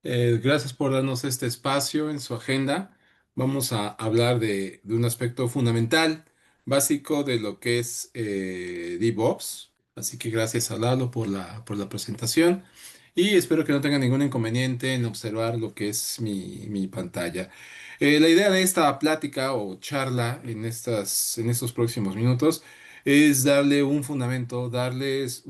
Gracias por darnos este espacio en su agenda. Vamos a hablar de un aspecto fundamental, básico de lo que es DevOps. Así que gracias a Lalo por la presentación y espero que no tenga ningún inconveniente en observar lo que es mi pantalla. La idea de esta plática o charla en estos próximos minutos es darle un fundamento, darles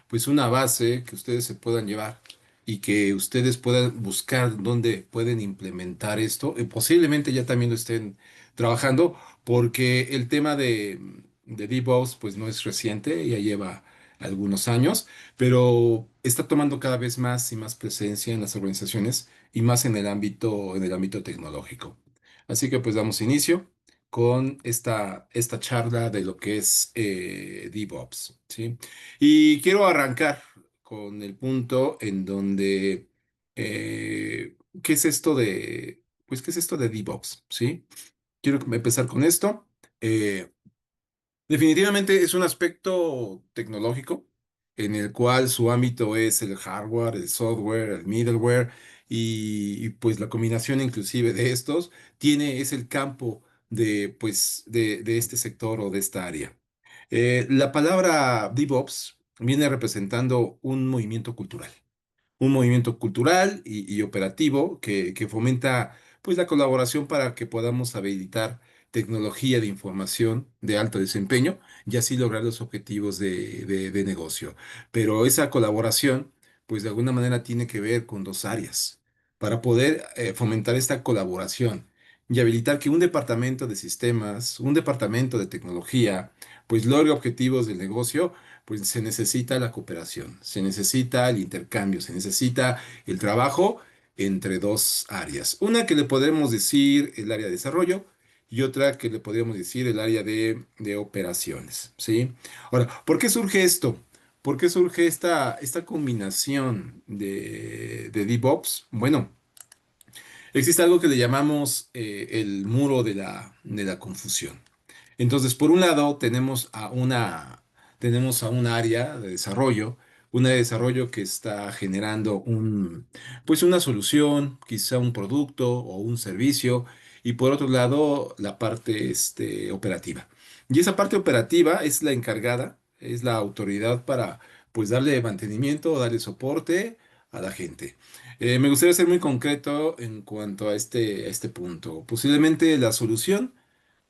pues una base que ustedes se puedan llevar y que ustedes puedan buscar dónde pueden implementar esto. Posiblemente ya también lo estén trabajando, porque el tema de DevOps pues no es reciente, ya lleva algunos años, pero está tomando cada vez más y más presencia en las organizaciones y más en el ámbito tecnológico. Así que pues damos inicio con esta charla de lo que es DevOps, ¿sí? Y quiero arrancar con el punto en donde, ¿qué es esto qué es esto de DevOps? ¿Sí? Quiero empezar con esto. Eh, Definitivamente es un aspecto tecnológico en el cual su ámbito es el hardware, el software, el middleware pues la combinación inclusive de estos es el campo de este sector o de esta área. La palabra DevOps viene representando un movimiento cultural y operativo que fomenta pues la colaboración para que podamos habilitar tecnología de información de alto desempeño y así lograr los objetivos de negocio. Pero esa colaboración pues de alguna manera tiene que ver con dos áreas para poder fomentar esta colaboración y habilitar que un departamento de sistemas, un departamento de tecnología, pues logre objetivos del negocio, pues se necesita la cooperación, se necesita el intercambio, se necesita el trabajo entre dos áreas. Una que le podemos decir el área de desarrollo y otra que le podríamos decir el área de operaciones, ¿sí? Ahora, ¿por qué surge esto? ¿Por qué surge esta combinación de DevOps? Bueno, existe algo que le llamamos el muro de la confusión. Entonces, por un lado, tenemos a un área de desarrollo, una de desarrollo que está generando pues una solución, quizá un producto o un servicio, y por otro lado, la parte operativa. Y esa parte operativa es la encargada, es la autoridad para, pues, darle mantenimiento, darle soporte a la gente. Me gustaría ser muy concreto en cuanto a este punto. Posiblemente la solución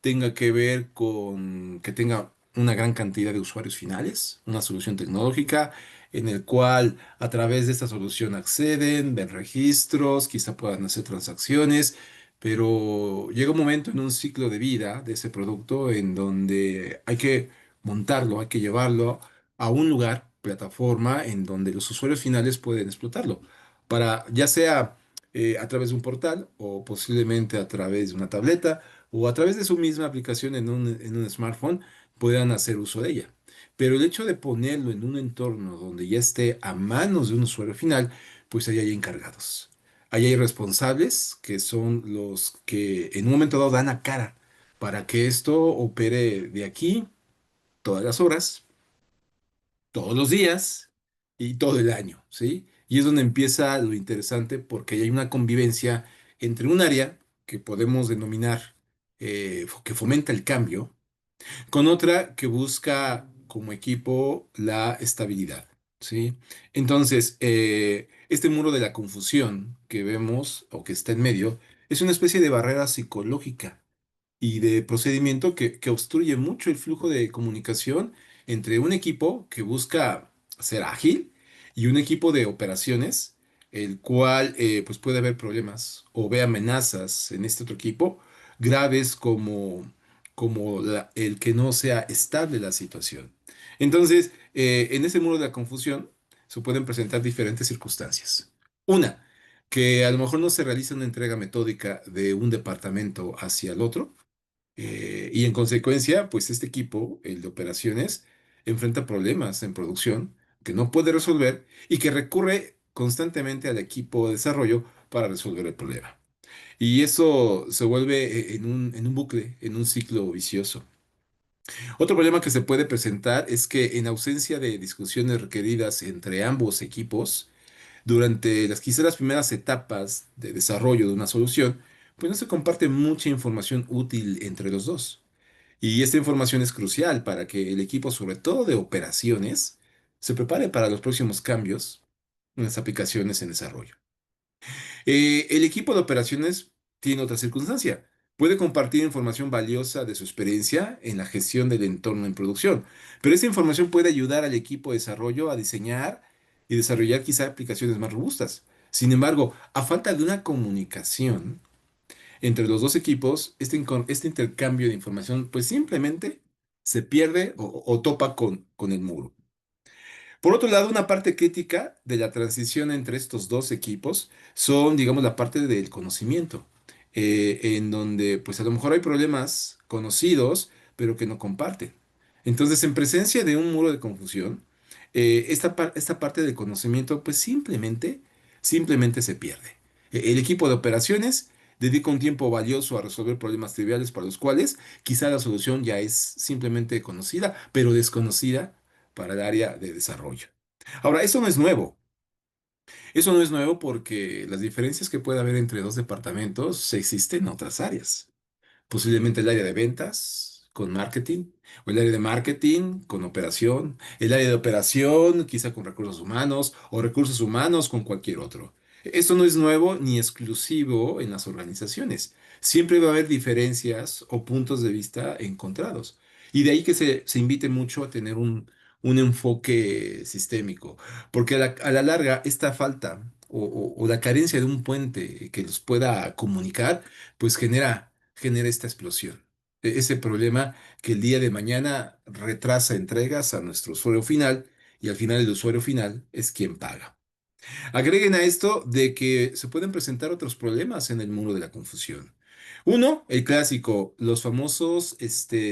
tenga que ver con que tenga una gran cantidad de usuarios finales, una solución tecnológica en el cual a través de esta solución acceden, ven registros, quizá puedan hacer transacciones, pero llega un momento en un ciclo de vida de ese producto en donde hay que montarlo, hay que llevarlo a un lugar, plataforma, en donde los usuarios finales pueden explotarlo, para ya sea a través de un portal o posiblemente a través de una tableta o a través de su misma aplicación en un smartphone puedan hacer uso de ella. Pero el hecho de ponerlo en un entorno donde ya esté a manos de un usuario final, pues ahí hay encargados. Ahí hay responsables que son los que en un momento dado dan a cara para que esto opere de aquí todas las horas, todos los días y todo el año, ¿sí? Y es donde empieza lo interesante porque ahí hay una convivencia entre un área que podemos denominar que fomenta el cambio, con otra que busca como equipo la estabilidad, ¿sí? Entonces, este muro de la confusión que vemos o que está en medio es una especie de barrera psicológica y de procedimiento que obstruye mucho el flujo de comunicación entre un equipo que busca ser ágil y un equipo de operaciones, el cual pues puede haber problemas o ve amenazas en este otro equipo graves como el que no sea estable la situación. Entonces, en ese muro de la confusión se pueden presentar diferentes circunstancias. Una, que a lo mejor no se realiza una entrega metódica de un departamento hacia el otro, y en consecuencia, pues este equipo, el de operaciones, enfrenta problemas en producción que no puede resolver y que recurre constantemente al equipo de desarrollo para resolver el problema. Y eso se vuelve en un bucle, en un ciclo vicioso. Otro problema que se puede presentar es que en ausencia de discusiones requeridas entre ambos equipos, Durante quizás las primeras etapas de desarrollo de una solución, pues no se comparte mucha información útil entre los dos. Y esta información es crucial para que el equipo, sobre todo de operaciones, se prepare para los próximos cambios en las aplicaciones en desarrollo. El equipo de operaciones tiene otra circunstancia. Puede compartir información valiosa de su experiencia en la gestión del entorno en producción, pero esta información puede ayudar al equipo de desarrollo a diseñar y desarrollar quizá aplicaciones más robustas. Sin embargo, a falta de una comunicación entre los dos equipos, este intercambio de información pues simplemente se pierde o topa con el muro. Por otro lado, una parte crítica de la transición entre estos dos equipos son, digamos, la parte del conocimiento, en donde pues a lo mejor hay problemas conocidos, pero que no comparten. Entonces, en presencia de un muro de confusión, esta parte del conocimiento pues simplemente se pierde. El equipo de operaciones dedica un tiempo valioso a resolver problemas triviales para los cuales quizá la solución ya es simplemente conocida, pero desconocida para el área de desarrollo. Ahora, eso no es nuevo. Eso no es nuevo porque las diferencias que puede haber entre dos departamentos existen en otras áreas. Posiblemente el área de ventas con marketing, o el área de marketing con operación, el área de operación quizá con recursos humanos, o recursos humanos con cualquier otro. Esto no es nuevo ni exclusivo en las organizaciones. Siempre va a haber diferencias o puntos de vista encontrados. Y de ahí que se invite mucho a tener un enfoque sistémico, porque a la larga esta falta o la carencia de un puente que los pueda comunicar, pues genera esta explosión. Ese problema que el día de mañana retrasa entregas a nuestro usuario final y al final el usuario final es quien paga. Agreguen a esto de que se pueden presentar otros problemas en el muro de la confusión. Uno, el clásico, los famosos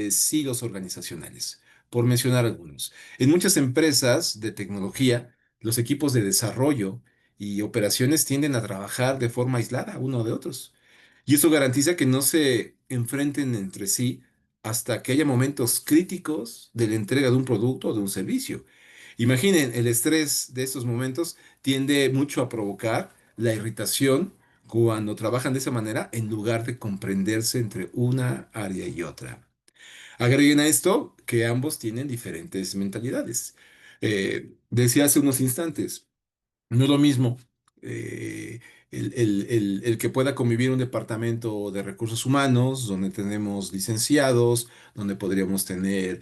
silos organizacionales, por mencionar algunos. En muchas empresas de tecnología, los equipos de desarrollo y operaciones tienden a trabajar de forma aislada uno de otros. Y eso garantiza que no se enfrenten entre sí hasta que haya momentos críticos de la entrega de un producto o de un servicio. Imaginen, el estrés de estos momentos tiende mucho a provocar la irritación cuando trabajan de esa manera en lugar de comprenderse entre una área y otra. Agreguen a esto que ambos tienen diferentes mentalidades. Decía hace unos instantes, no es lo mismo eh, el que pueda convivir un departamento de recursos humanos, donde tenemos licenciados, donde podríamos tener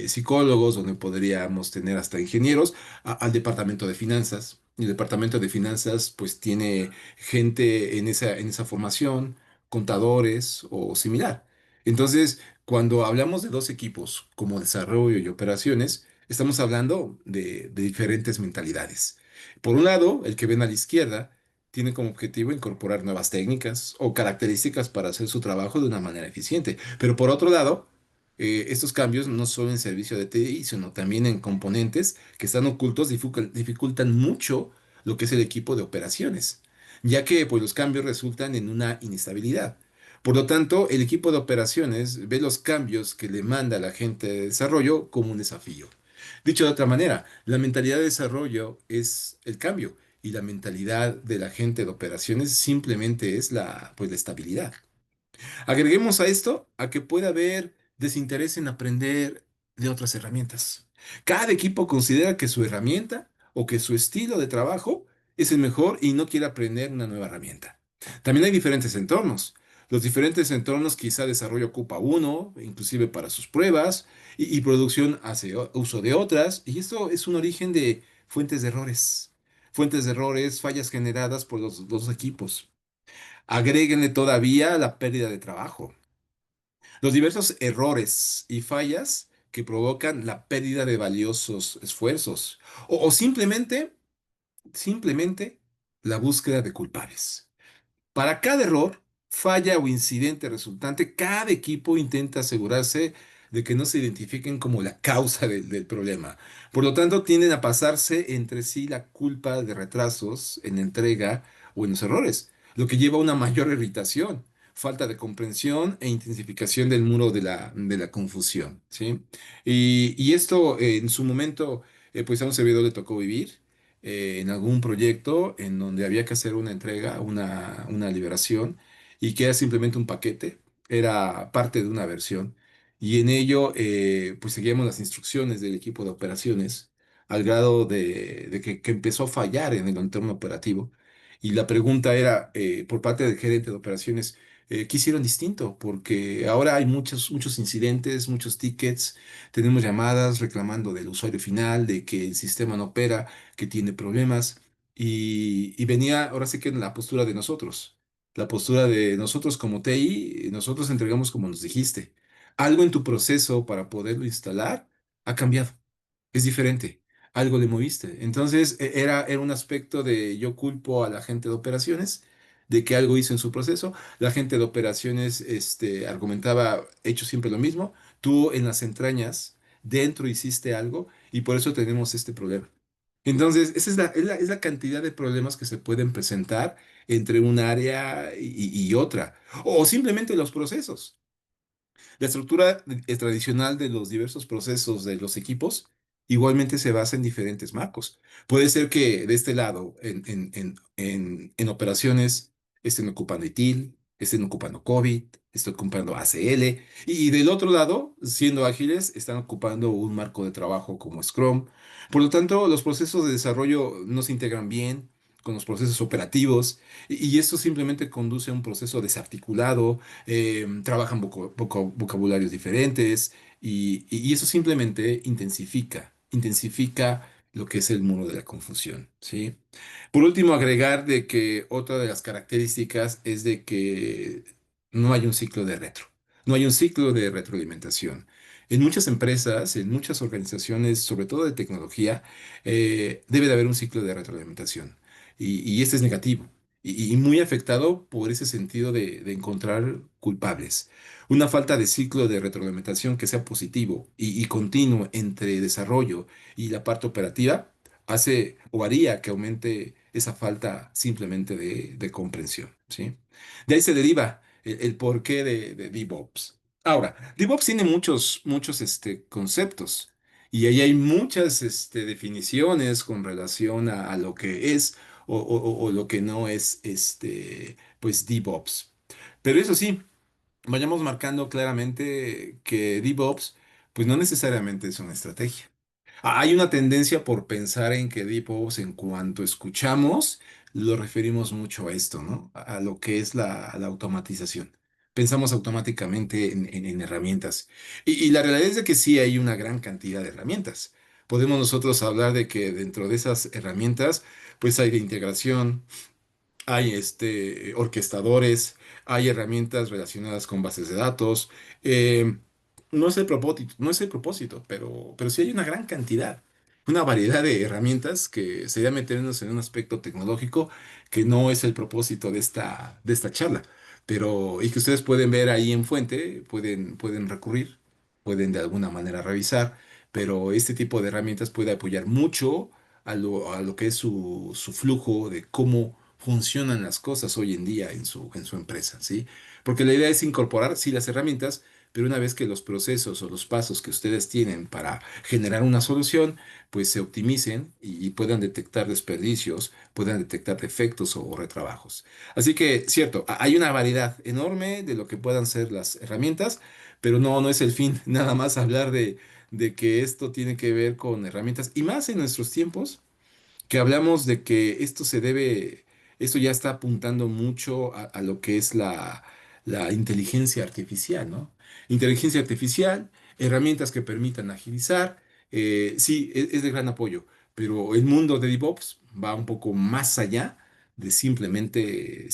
psicólogos, donde podríamos tener hasta ingenieros, al departamento de finanzas. Y el departamento de finanzas pues tiene gente en esa formación, contadores o similar. Entonces, cuando hablamos de dos equipos como desarrollo y operaciones, estamos hablando de diferentes mentalidades. Por un lado, el que ven a la izquierda tiene como objetivo incorporar nuevas técnicas o características para hacer su trabajo de una manera eficiente. Pero por otro lado, estos cambios no solo en servicio de TI, sino también en componentes que están ocultos dificultan mucho lo que es el equipo de operaciones, ya que pues, los cambios resultan en una inestabilidad. Por lo tanto, el equipo de operaciones ve los cambios que le manda la gente de desarrollo como un desafío. Dicho de otra manera, la mentalidad de desarrollo es el cambio y la mentalidad de la gente de operaciones simplemente es pues, la estabilidad. Agreguemos a esto a que puede haber desinterés en aprender de otras herramientas. Cada equipo considera que su herramienta o que su estilo de trabajo es el mejor y no quiere aprender una nueva herramienta. También hay diferentes entornos. Los diferentes entornos quizá desarrollo ocupa uno, inclusive para sus pruebas, y producción hace uso de otras, y esto es un origen de fuentes de errores. Fuentes de errores, fallas generadas por los dos equipos. Agréguenle todavía la pérdida de trabajo. Los diversos errores y fallas que provocan la pérdida de valiosos esfuerzos o simplemente la búsqueda de culpables. Para cada error, falla o incidente resultante, cada equipo intenta asegurarse de que no se identifiquen como la causa del problema. Por lo tanto, tienden a pasarse entre sí la culpa de retrasos en la entrega o en los errores, lo que lleva a una mayor irritación, falta de comprensión e intensificación del muro de la confusión, ¿sí? Y esto en su momento, pues a un servidor le tocó vivir. en algún proyecto en donde había que hacer una entrega, una liberación, y que era simplemente un paquete, era parte de una versión. Y en ello, pues seguíamos las instrucciones del equipo de operaciones al grado de que empezó a fallar en el entorno operativo. Y la pregunta era, por parte del gerente de operaciones, ¿qué hicieron distinto? Porque ahora hay muchos incidentes, muchos tickets, tenemos llamadas reclamando del usuario final, de que el sistema no opera, que tiene problemas. Y venía ahora sí que en la postura de nosotros. La postura de nosotros como TI, nosotros entregamos como nos dijiste. Algo en tu proceso para poderlo instalar ha cambiado, es diferente, algo le moviste. Entonces, era un aspecto de yo culpo a la gente de operaciones de que algo hizo en su proceso. La gente de operaciones argumentaba, he hecho siempre lo mismo. Tú en las entrañas, dentro hiciste algo y por eso tenemos este problema. Entonces, esa es la cantidad de problemas que se pueden presentar entre un área y otra. O simplemente los procesos. La estructura tradicional de los diversos procesos de los equipos igualmente se basa en diferentes marcos. Puede ser que de este lado, en operaciones, estén ocupando ITIL, estén ocupando COVID, estén ocupando ACL, y del otro lado, siendo ágiles, están ocupando un marco de trabajo como Scrum. Por lo tanto, los procesos de desarrollo no se integran bien con los procesos operativos, y esto simplemente conduce a un proceso desarticulado, trabajan vocabularios diferentes y eso simplemente intensifica lo que es el muro de la confusión, ¿sí? Por último, agregar de que otra de las características es de que no hay un ciclo de no hay un ciclo de retroalimentación. En muchas empresas, en muchas organizaciones, sobre todo de tecnología, debe de haber un ciclo de retroalimentación y este es negativo y muy afectado por ese sentido de encontrar culpables. Una falta de ciclo de retroalimentación que sea positivo y continuo entre desarrollo y la parte operativa hace o haría que aumente esa falta simplemente de comprensión, ¿sí? De ahí se deriva el porqué de DevOps. Ahora, DevOps tiene muchos conceptos y ahí hay muchas definiciones con relación a lo que es o lo que no es pues DevOps. Pero eso sí, vayamos marcando claramente que DevOps, pues no necesariamente es una estrategia. Hay una tendencia por pensar en que DevOps, en cuanto escuchamos, lo referimos mucho a esto, ¿no? A lo que es la automatización. Pensamos automáticamente en herramientas. Y la realidad es de que sí hay una gran cantidad de herramientas. Podemos nosotros hablar de que dentro de esas herramientas, pues hay de integración, hay orquestadores, hay herramientas relacionadas con bases de datos. eh, no es el propósito, no es el propósito, pero sí hay una gran cantidad, una variedad de herramientas que sería meternos en un aspecto tecnológico que no es el propósito de esta charla. Pero, y que ustedes pueden ver ahí en fuente, pueden recurrir, pueden de alguna manera revisar, pero este tipo de herramientas puede apoyar mucho a lo que es su flujo de cómo funcionan las cosas hoy en día en su empresa, ¿sí? Porque la idea es incorporar, sí, las herramientas, pero una vez que los procesos o los pasos que ustedes tienen para generar una solución, pues se optimicen y puedan detectar desperdicios, puedan detectar defectos o retrabajos. Así que, cierto, hay una variedad enorme de lo que puedan ser las herramientas, pero no es el fin, nada más hablar de que esto tiene que ver con herramientas y más en nuestros tiempos que hablamos de que esto ya está apuntando mucho a lo que es la inteligencia artificial, ¿no? Inteligencia artificial, herramientas que permitan agilizar, sí, es de gran apoyo, pero el mundo de DevOps va un poco más allá de simplemente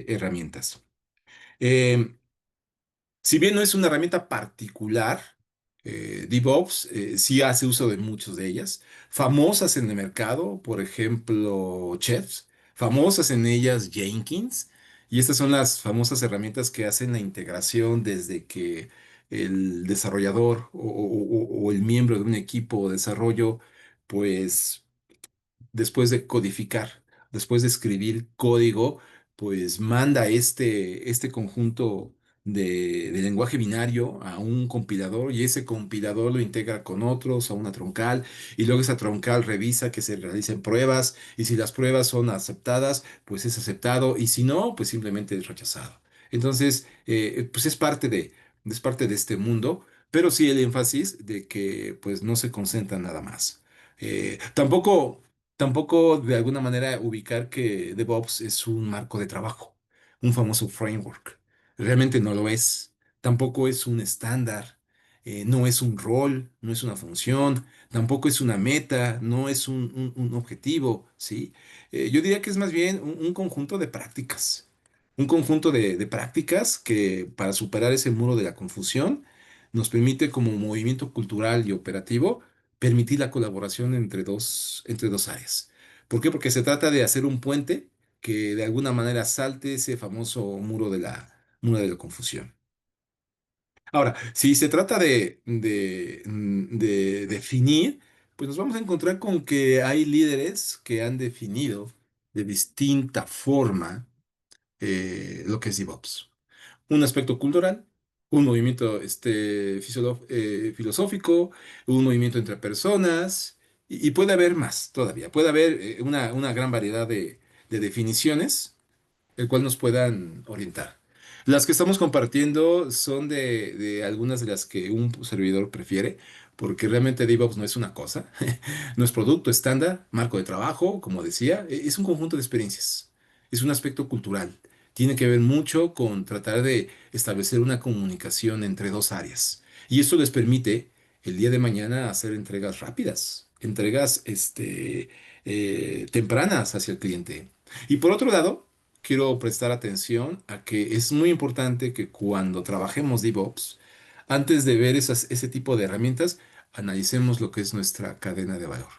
herramientas. Em, si bien no es una herramienta particular, DevOps sí hace uso de muchas de ellas, famosas en el mercado, por ejemplo, Chefs, famosas en ellas Jenkins, y estas son las famosas herramientas que hacen la integración desde que el desarrollador o el miembro de un equipo de desarrollo, pues después de codificar, después de escribir código, pues manda este conjunto de lenguaje binario a un compilador y ese compilador lo integra con otros a una troncal y luego esa troncal revisa que se realicen pruebas y si las pruebas son aceptadas, pues es aceptado y si no, pues simplemente es rechazado. Entonces, pues es parte de este mundo, pero sí el énfasis de que pues no se concentra nada más. Tampoco de alguna manera ubicar que DevOps es un marco de trabajo, un famoso framework. Realmente no lo es. Tampoco es un estándar, no es un rol, no es una función, tampoco es una meta, no es un objetivo, ¿sí? Yo diría que es más bien un conjunto de prácticas. Un conjunto de prácticas que para superar ese muro de la confusión nos permite como movimiento cultural y operativo permitir la colaboración entre dos áreas. ¿Por qué? Porque se trata de hacer un puente que de alguna manera salte ese famoso muro de la confusión. Ahora, si se trata de definir, pues nos vamos a encontrar con que hay líderes que han definido de distinta forma lo que es DevOps. Un aspecto cultural, un movimiento filosófico, un movimiento entre personas, y puede haber más todavía. Puede haber una gran variedad de definiciones el cual nos puedan orientar. Las que estamos compartiendo son de algunas de las que un servidor prefiere, porque realmente DevOps no es una cosa, no es producto estándar, marco de trabajo, como decía, es un conjunto de experiencias, es un aspecto cultural. Tiene que ver mucho con tratar de establecer una comunicación entre dos áreas. Y esto les permite el día de mañana hacer entregas rápidas, entregas tempranas hacia el cliente. Y por otro lado, quiero prestar atención a que es muy importante que cuando trabajemos DevOps, antes de ver ese tipo de herramientas, analicemos lo que es nuestra cadena de valor.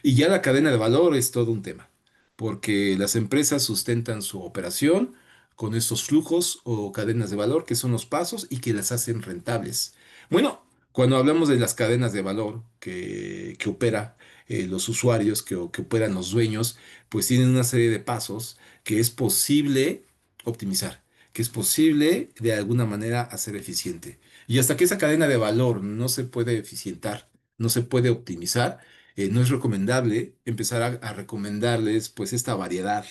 Y ya la cadena de valor es todo un tema, porque las empresas sustentan su operación con estos flujos o cadenas de valor que son los pasos y que las hacen rentables. Bueno, cuando hablamos de las cadenas de valor que opera los usuarios, que operan los dueños, pues tienen una serie de pasos que es posible optimizar, que es posible de alguna manera hacer eficiente. Y hasta que esa cadena de valor no se puede eficientar, no se puede optimizar, no es recomendable empezar a recomendarles pues esta variedad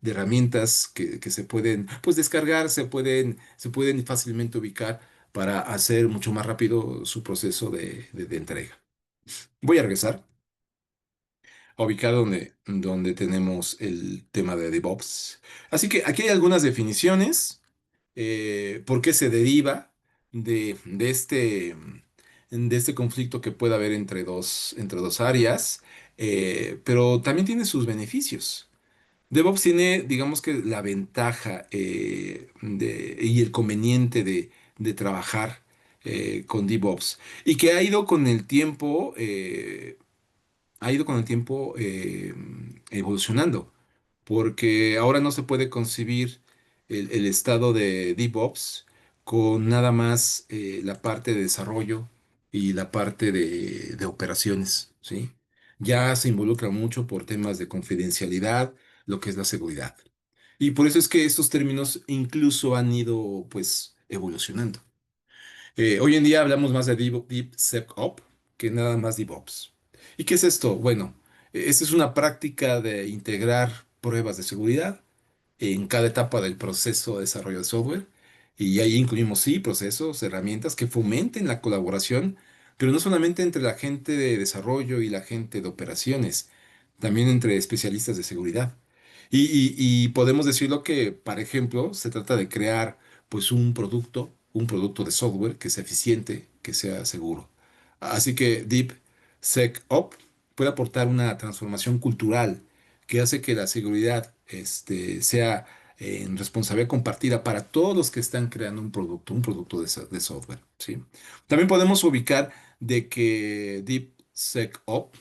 de herramientas que se pueden pues descargar, se pueden fácilmente ubicar para hacer mucho más rápido su proceso de entrega. Voy a regresar a ubicar donde tenemos el tema de DevOps. Así que aquí hay algunas definiciones, por qué se deriva de este conflicto que puede haber entre dos áreas, pero también tiene sus beneficios. DevOps tiene, digamos que la ventaja y el conveniente de trabajar con DevOps y que ha ido con el tiempo evolucionando, porque ahora no se puede concebir el estado de DevOps con nada más la parte de desarrollo y la parte de operaciones, ¿sí? Ya se involucra mucho por temas de confidencialidad, lo que es la seguridad. Y por eso es que estos términos incluso han ido, pues, evolucionando. Hoy en día hablamos más de DevSecOps que nada más DevOps. ¿Y qué es esto? Bueno, esta es una práctica de integrar pruebas de seguridad en cada etapa del proceso de desarrollo de software. Y ahí incluimos, sí, procesos, herramientas que fomenten la colaboración, pero no solamente entre la gente de desarrollo y la gente de operaciones, también entre especialistas de seguridad. Y podemos decirlo que, por ejemplo, se trata de crear pues un producto de software que sea eficiente, que sea seguro. Así que DeepSecOps puede aportar una transformación cultural que hace que la seguridad sea en responsabilidad compartida para todos los que están creando un producto de software, ¿sí? También podemos ubicar de que DeepSecOps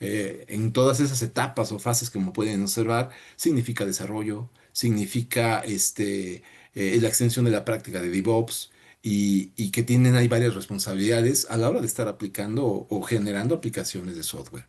en todas esas etapas o fases, como pueden observar, significa desarrollo, significa la extensión de la práctica de DevOps y que tienen ahí varias responsabilidades a la hora de estar aplicando o generando aplicaciones de software.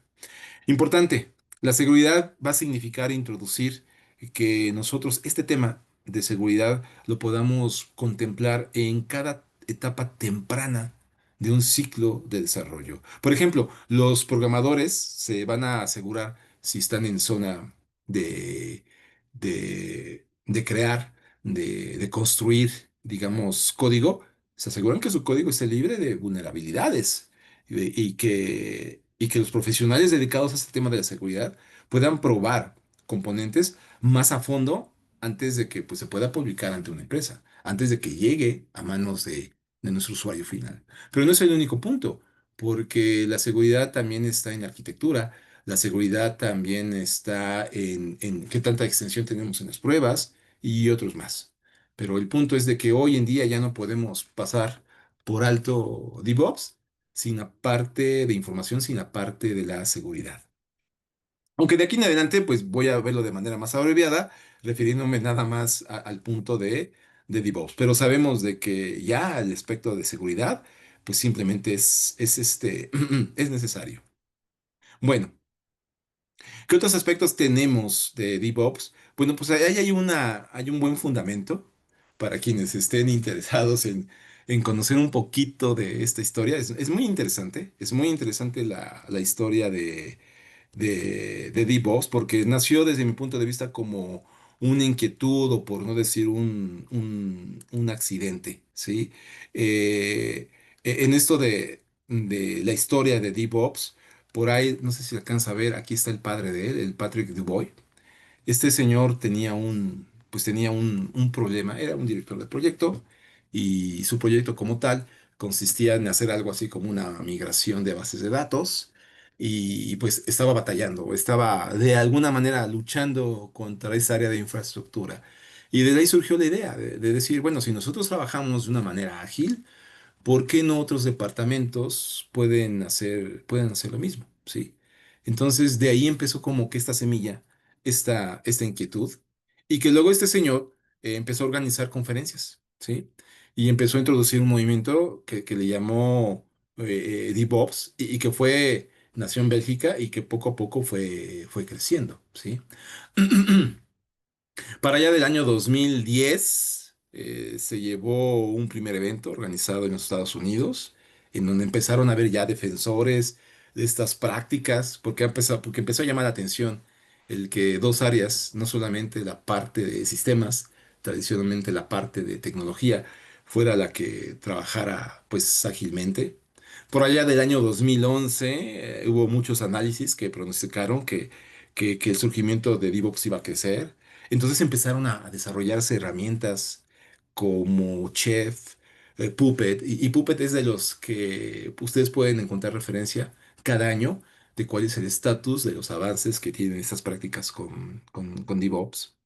Importante, la seguridad va a significar introducir que nosotros este tema de seguridad lo podamos contemplar en cada etapa temprana de un ciclo de desarrollo. Por ejemplo, los programadores se van a asegurar si están en zona de, de crear, de construir, digamos, código, se aseguran que su código esté libre de vulnerabilidades y que los profesionales dedicados a este tema de la seguridad puedan probar componentes más a fondo antes de que pues, se pueda publicar ante una empresa, antes de que llegue a manos de nuestro usuario final. Pero no es el único punto, porque la seguridad también está en la arquitectura, la seguridad también está en qué tanta extensión tenemos en las pruebas y otros más. Pero el punto es de que hoy en día ya no podemos pasar por alto DevOps sin la parte de información, sin la parte de la seguridad. Aunque de aquí en adelante, pues voy a verlo de manera más abreviada, refiriéndome nada más al punto de DevOps. Pero sabemos de que ya el aspecto de seguridad, pues simplemente es necesario. Bueno, ¿qué otros aspectos tenemos de DevOps? Bueno, pues ahí hay un buen fundamento para quienes estén interesados en conocer un poquito de esta historia. Es muy interesante la historia de DevOps, porque nació desde mi punto de vista como una inquietud o por no decir un accidente, ¿sí? En esto de la historia de DevOps, por ahí, no sé si alcanza a ver, aquí está el padre de él, el Patrick Dubois. Este señor tenía un problema, era un director de proyecto y su proyecto como tal consistía en hacer algo así como una migración de bases de datos y pues estaba batallando, estaba de alguna manera luchando contra esa área de infraestructura. Y desde ahí surgió la idea de decir, bueno, si nosotros trabajamos de una manera ágil, ¿por qué no otros departamentos pueden hacer lo mismo? ¿Sí? Entonces, de ahí empezó como que esta semilla, esta inquietud, y que luego este señor empezó a organizar conferencias, ¿sí? Y empezó a introducir un movimiento que le llamó DevOps, y que nació en Bélgica y que poco a poco fue creciendo, ¿sí? Para allá del año 2010 se llevó un primer evento organizado en los Estados Unidos, en donde empezaron a haber ya defensores de estas prácticas, porque empezó a llamar la atención el que dos áreas, no solamente la parte de sistemas, tradicionalmente la parte de tecnología, fuera la que trabajara pues ágilmente. Por allá del año 2011 hubo muchos análisis que pronosticaron que el surgimiento de DevOps iba a crecer. Entonces empezaron a desarrollarse herramientas como Chef, Puppet, y Puppet es de los que ustedes pueden encontrar referencia cada año de cuál es el estatus de los avances que tienen estas prácticas con DevOps.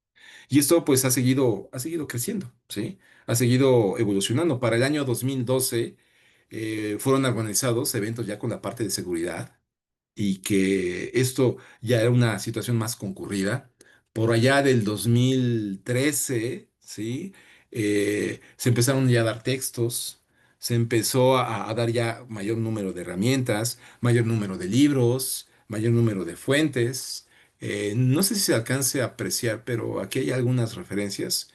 Y esto pues ha seguido creciendo, ¿sí? Ha seguido evolucionando. Para el año 2012 fueron organizados eventos ya con la parte de seguridad y que esto ya era una situación más concurrida. Por allá del 2013, ¿sí? Se empezaron ya a dar textos, se empezó a dar ya mayor número de herramientas, mayor número de libros, mayor número de fuentes. No sé si se alcance a apreciar, pero aquí hay algunas referencias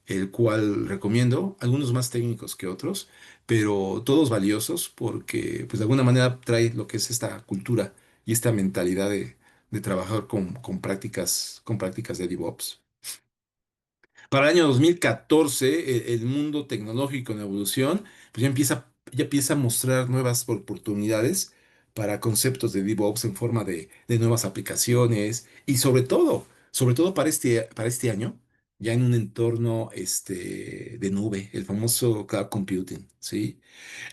el cual recomiendo, algunos más técnicos que otros, pero todos valiosos porque pues de alguna manera trae lo que es esta cultura y esta mentalidad de trabajar con prácticas de DevOps. Para el año 2014, el mundo tecnológico en evolución, pues ya empieza a mostrar nuevas oportunidades para conceptos de DevOps en forma de nuevas aplicaciones y sobre todo para este año, ya en un entorno de nube, el famoso cloud computing, ¿sí?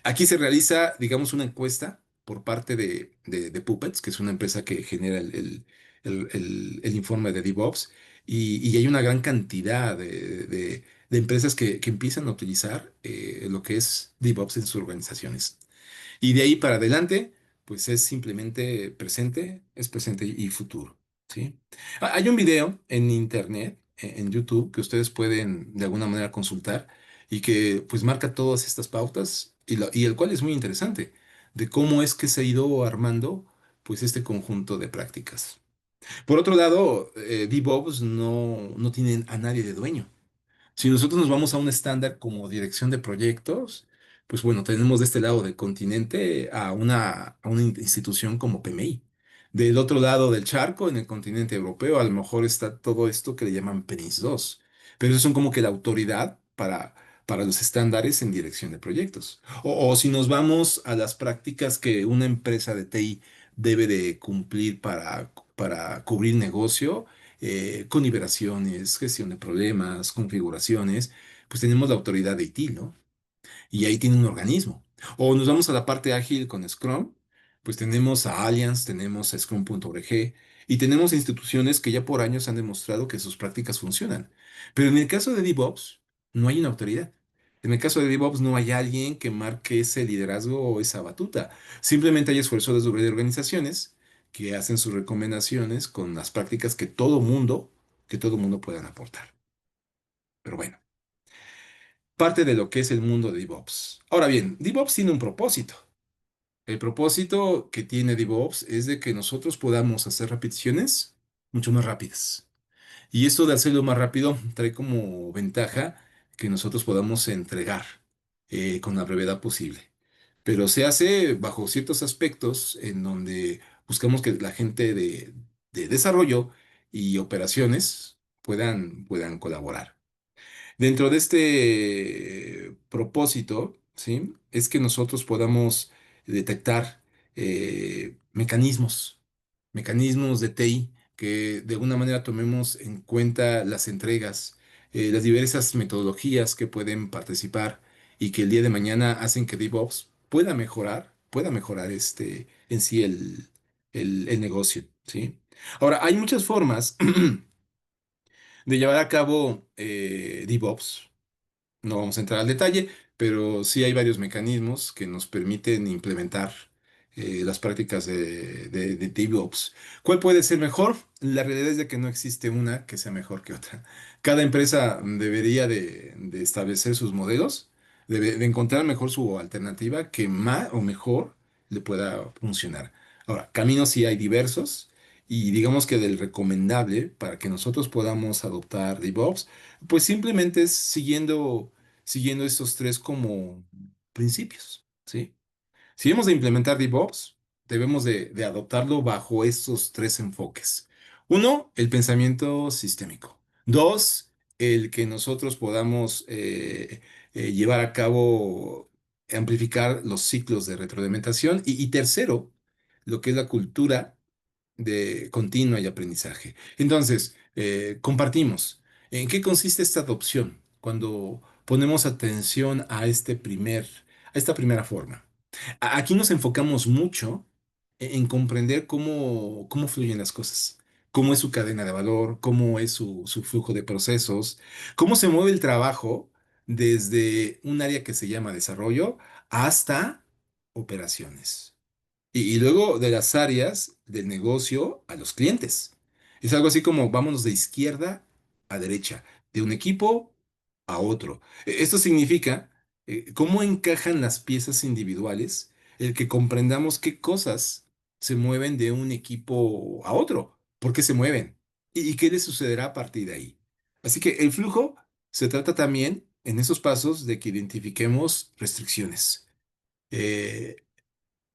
Aquí se realiza, digamos, una encuesta por parte de Puppets, que es una empresa que genera el informe de DevOps, y hay una gran cantidad de empresas que empiezan a utilizar lo que es DevOps en sus organizaciones. Y de ahí para adelante, pues es presente y futuro, ¿sí? Hay un video en internet, en YouTube, que ustedes pueden de alguna manera consultar y que pues marca todas estas pautas y el cual es muy interesante de cómo es que se ha ido armando pues este conjunto de prácticas. Por otro lado, DevOps no tienen a nadie de dueño. Si nosotros nos vamos a un estándar como dirección de proyectos, pues bueno, tenemos de este lado del continente a una institución como PMI. Del otro lado del charco, en el continente europeo, a lo mejor está todo esto que le llaman PENIS 2. Pero eso son como que la autoridad para los estándares en dirección de proyectos. O si nos vamos a las prácticas que una empresa de TI debe de cumplir para cubrir negocio, con liberaciones, gestión de problemas, configuraciones, pues tenemos la autoridad de ITIL, ¿no? Y ahí tiene un organismo. O nos vamos a la parte ágil con Scrum, pues tenemos a Allianz, tenemos a Scrum.org y tenemos instituciones que ya por años han demostrado que sus prácticas funcionan. Pero en el caso de DevOps, no hay una autoridad. En el caso de DevOps no hay alguien que marque ese liderazgo o esa batuta. Simplemente hay esfuerzos de organizaciones que hacen sus recomendaciones con las prácticas que todo mundo puedan aportar. Pero bueno, parte de lo que es el mundo de DevOps. Ahora bien, DevOps tiene un propósito. El propósito que tiene DevOps es de que nosotros podamos hacer repeticiones mucho más rápidas. Y esto de hacerlo más rápido trae como ventaja que nosotros podamos entregar con la brevedad posible. Pero se hace bajo ciertos aspectos en donde buscamos que la gente de desarrollo y operaciones puedan colaborar. Dentro de este propósito, ¿sí? Es que nosotros podamos detectar mecanismos de TI, que de alguna manera tomemos en cuenta las entregas, las diversas metodologías que pueden participar y que el día de mañana hacen que DevOps pueda mejorar en sí el negocio, ¿sí? Ahora, hay muchas formas de llevar a cabo DevOps. No vamos a entrar al detalle, pero sí hay varios mecanismos que nos permiten implementar las prácticas de DevOps. ¿Cuál puede ser mejor? La realidad es de que no existe una que sea mejor que otra. Cada empresa debería de establecer sus modelos, de encontrar mejor su alternativa que más o mejor le pueda funcionar. Ahora, caminos sí hay diversos y digamos que del recomendable para que nosotros podamos adoptar DevOps pues simplemente es siguiendo estos tres como principios, ¿sí? Si hemos de implementar DevOps, debemos de adoptarlo bajo estos tres enfoques. Uno, el pensamiento sistémico. Dos, el que nosotros podamos llevar a cabo, amplificar los ciclos de retroalimentación. Y tercero, lo que es la cultura de continua y aprendizaje. Entonces, compartimos. ¿En qué consiste esta adopción cuando ponemos atención a a esta primera forma? Aquí nos enfocamos mucho en comprender cómo fluyen las cosas, cómo es su cadena de valor, cómo es su flujo de procesos, cómo se mueve el trabajo desde un área que se llama desarrollo hasta operaciones. Y luego de las áreas del negocio a los clientes. Es algo así como vámonos de izquierda a derecha, de un equipo a otro. Esto significa cómo encajan las piezas individuales, el que comprendamos qué cosas se mueven de un equipo a otro, por qué se mueven y qué les sucederá a partir de ahí. Así que el flujo se trata también en esos pasos de que identifiquemos restricciones. Eh,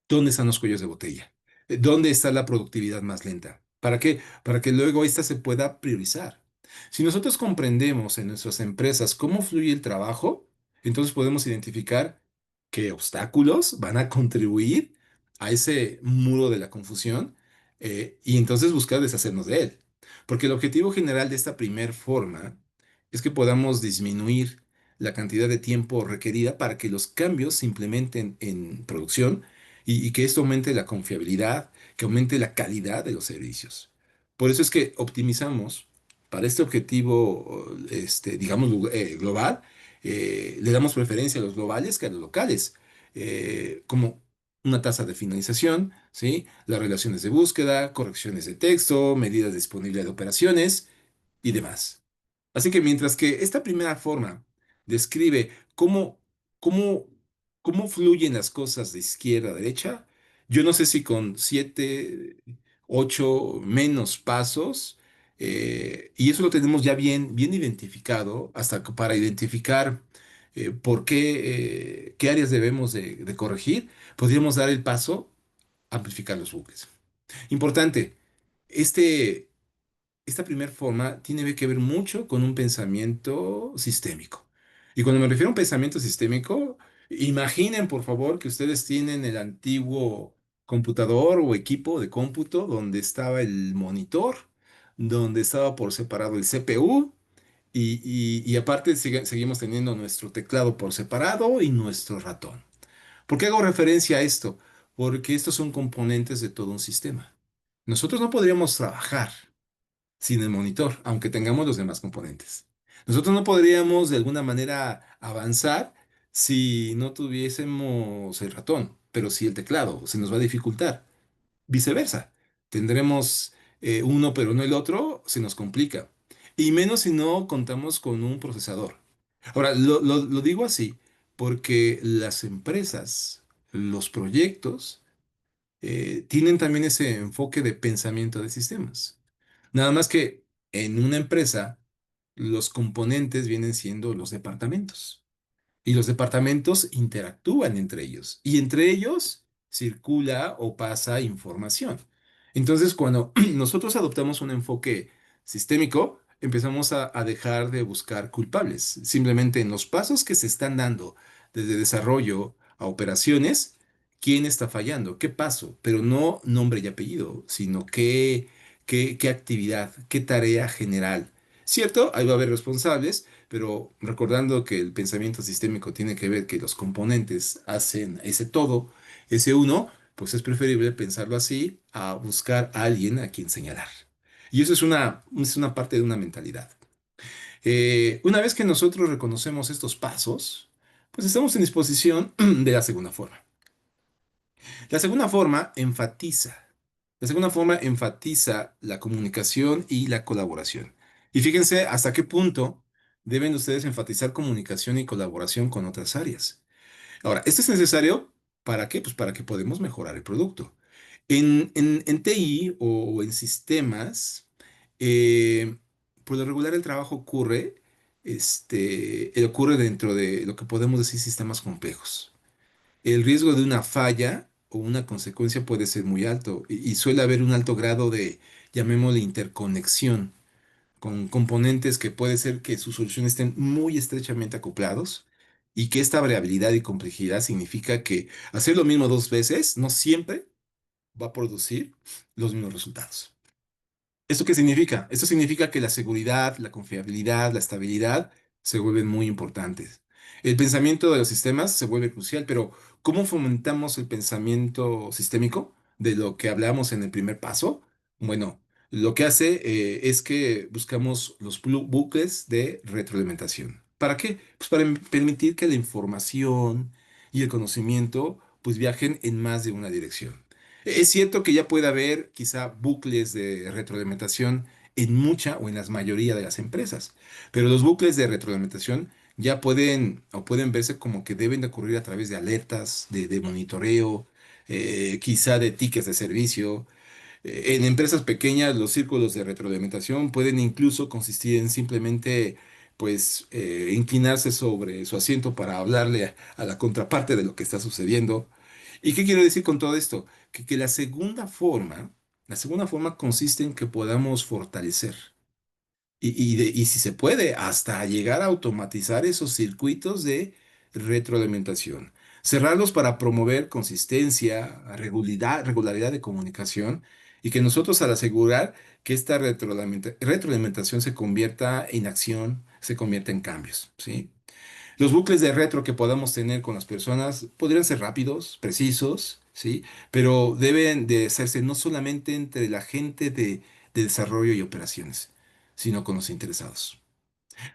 ¿Dónde están los cuellos de botella? ¿Dónde está la productividad más lenta? ¿Para qué? Para que luego esta se pueda priorizar. Si nosotros comprendemos en nuestras empresas cómo fluye el trabajo, entonces podemos identificar qué obstáculos van a contribuir a ese muro de la confusión y entonces buscar deshacernos de él. Porque el objetivo general de esta primer forma es que podamos disminuir la cantidad de tiempo requerida para que los cambios se implementen en producción y que esto aumente la confiabilidad, que aumente la calidad de los servicios. Por eso es que optimizamos para este objetivo, digamos, global, le damos preferencia a los globales que a los locales, como una tasa de finalización, ¿sí? Las relaciones de búsqueda, correcciones de texto, medidas de disponibilidad de operaciones y demás. Así que mientras que esta primera forma describe cómo, cómo fluyen las cosas de izquierda a derecha, yo no sé si con 7, 8 menos pasos Y eso lo tenemos ya bien identificado, hasta para identificar por qué áreas debemos de corregir, podríamos dar el paso a amplificar los buques. Importante, este, esta primera forma tiene que ver mucho con un pensamiento sistémico. Y cuando me refiero a un pensamiento sistémico, imaginen por favor que ustedes tienen el antiguo computador o equipo de cómputo donde estaba el monitor, donde estaba por separado el CPU y aparte seguimos teniendo nuestro teclado por separado y nuestro ratón. ¿Por qué hago referencia a esto? Porque estos son componentes de todo un sistema. Nosotros no podríamos trabajar sin el monitor, aunque tengamos los demás componentes. Nosotros no podríamos de alguna manera avanzar si no tuviésemos el ratón, pero sí el teclado, se nos va a dificultar. Viceversa, tendremos uno pero no el otro, se nos complica. Y menos si no contamos con un procesador. Ahora, lo digo así porque las empresas, los proyectos, tienen también ese enfoque de pensamiento de sistemas. Nada más que en una empresa, los componentes vienen siendo los departamentos. Y los departamentos interactúan entre ellos. Y entre ellos circula o pasa información. Entonces, cuando nosotros adoptamos un enfoque sistémico, empezamos a dejar de buscar culpables. Simplemente en los pasos que se están dando desde desarrollo a operaciones, ¿quién está fallando? ¿Qué paso? Pero no nombre y apellido, sino qué actividad, qué tarea general. ¿Cierto? Ahí va a haber responsables, pero recordando que el pensamiento sistémico tiene que ver que los componentes hacen ese todo, ese uno, pues es preferible pensarlo así a buscar a alguien a quien señalar. Y eso es una parte de una mentalidad. Una vez que nosotros reconocemos estos pasos, pues estamos en disposición de la segunda forma. La segunda forma enfatiza. La segunda forma enfatiza la comunicación y la colaboración. Y fíjense hasta qué punto deben ustedes enfatizar comunicación y colaboración con otras áreas. Ahora, esto es necesario ¿para qué? Pues para que podamos mejorar el producto. En TI o en sistemas, eh, por lo regular el trabajo ocurre dentro de lo que podemos decir sistemas complejos. El riesgo de una falla o una consecuencia puede ser muy alto y suele haber un alto grado de, llamémosle, interconexión con componentes que puede ser que sus soluciones estén muy estrechamente acoplados y que esta variabilidad y complejidad significa que hacer lo mismo dos veces no siempre va a producir los mismos resultados. ¿Esto qué significa? Esto significa que la seguridad, la confiabilidad, la estabilidad se vuelven muy importantes. El pensamiento de los sistemas se vuelve crucial, pero ¿cómo fomentamos el pensamiento sistémico de lo que hablamos en el primer paso? Bueno, lo que hace es que buscamos los bucles de retroalimentación. ¿Para qué? Pues para permitir que la información y el conocimiento pues viajen en más de una dirección. Es cierto que ya puede haber quizá bucles de retroalimentación en mucha o en la mayoría de las empresas, pero los bucles de retroalimentación ya pueden o pueden verse como que deben de ocurrir a través de alertas, de monitoreo, quizá de tickets de servicio. En empresas pequeñas, los círculos de retroalimentación pueden incluso consistir en simplemente, pues, inclinarse sobre su asiento para hablarle a la contraparte de lo que está sucediendo. ¿Y qué quiero decir con todo esto? Que la segunda forma consiste en que podamos fortalecer. Y si se puede, hasta llegar a automatizar esos circuitos de retroalimentación. Cerrarlos para promover consistencia, regularidad de comunicación y que nosotros al asegurar que esta retroalimentación se convierta en acción, se convierta en cambios, ¿sí? Los bucles de retro que podamos tener con las personas podrían ser rápidos, precisos, ¿sí? Pero deben de hacerse no solamente entre la gente de desarrollo y operaciones, sino con los interesados.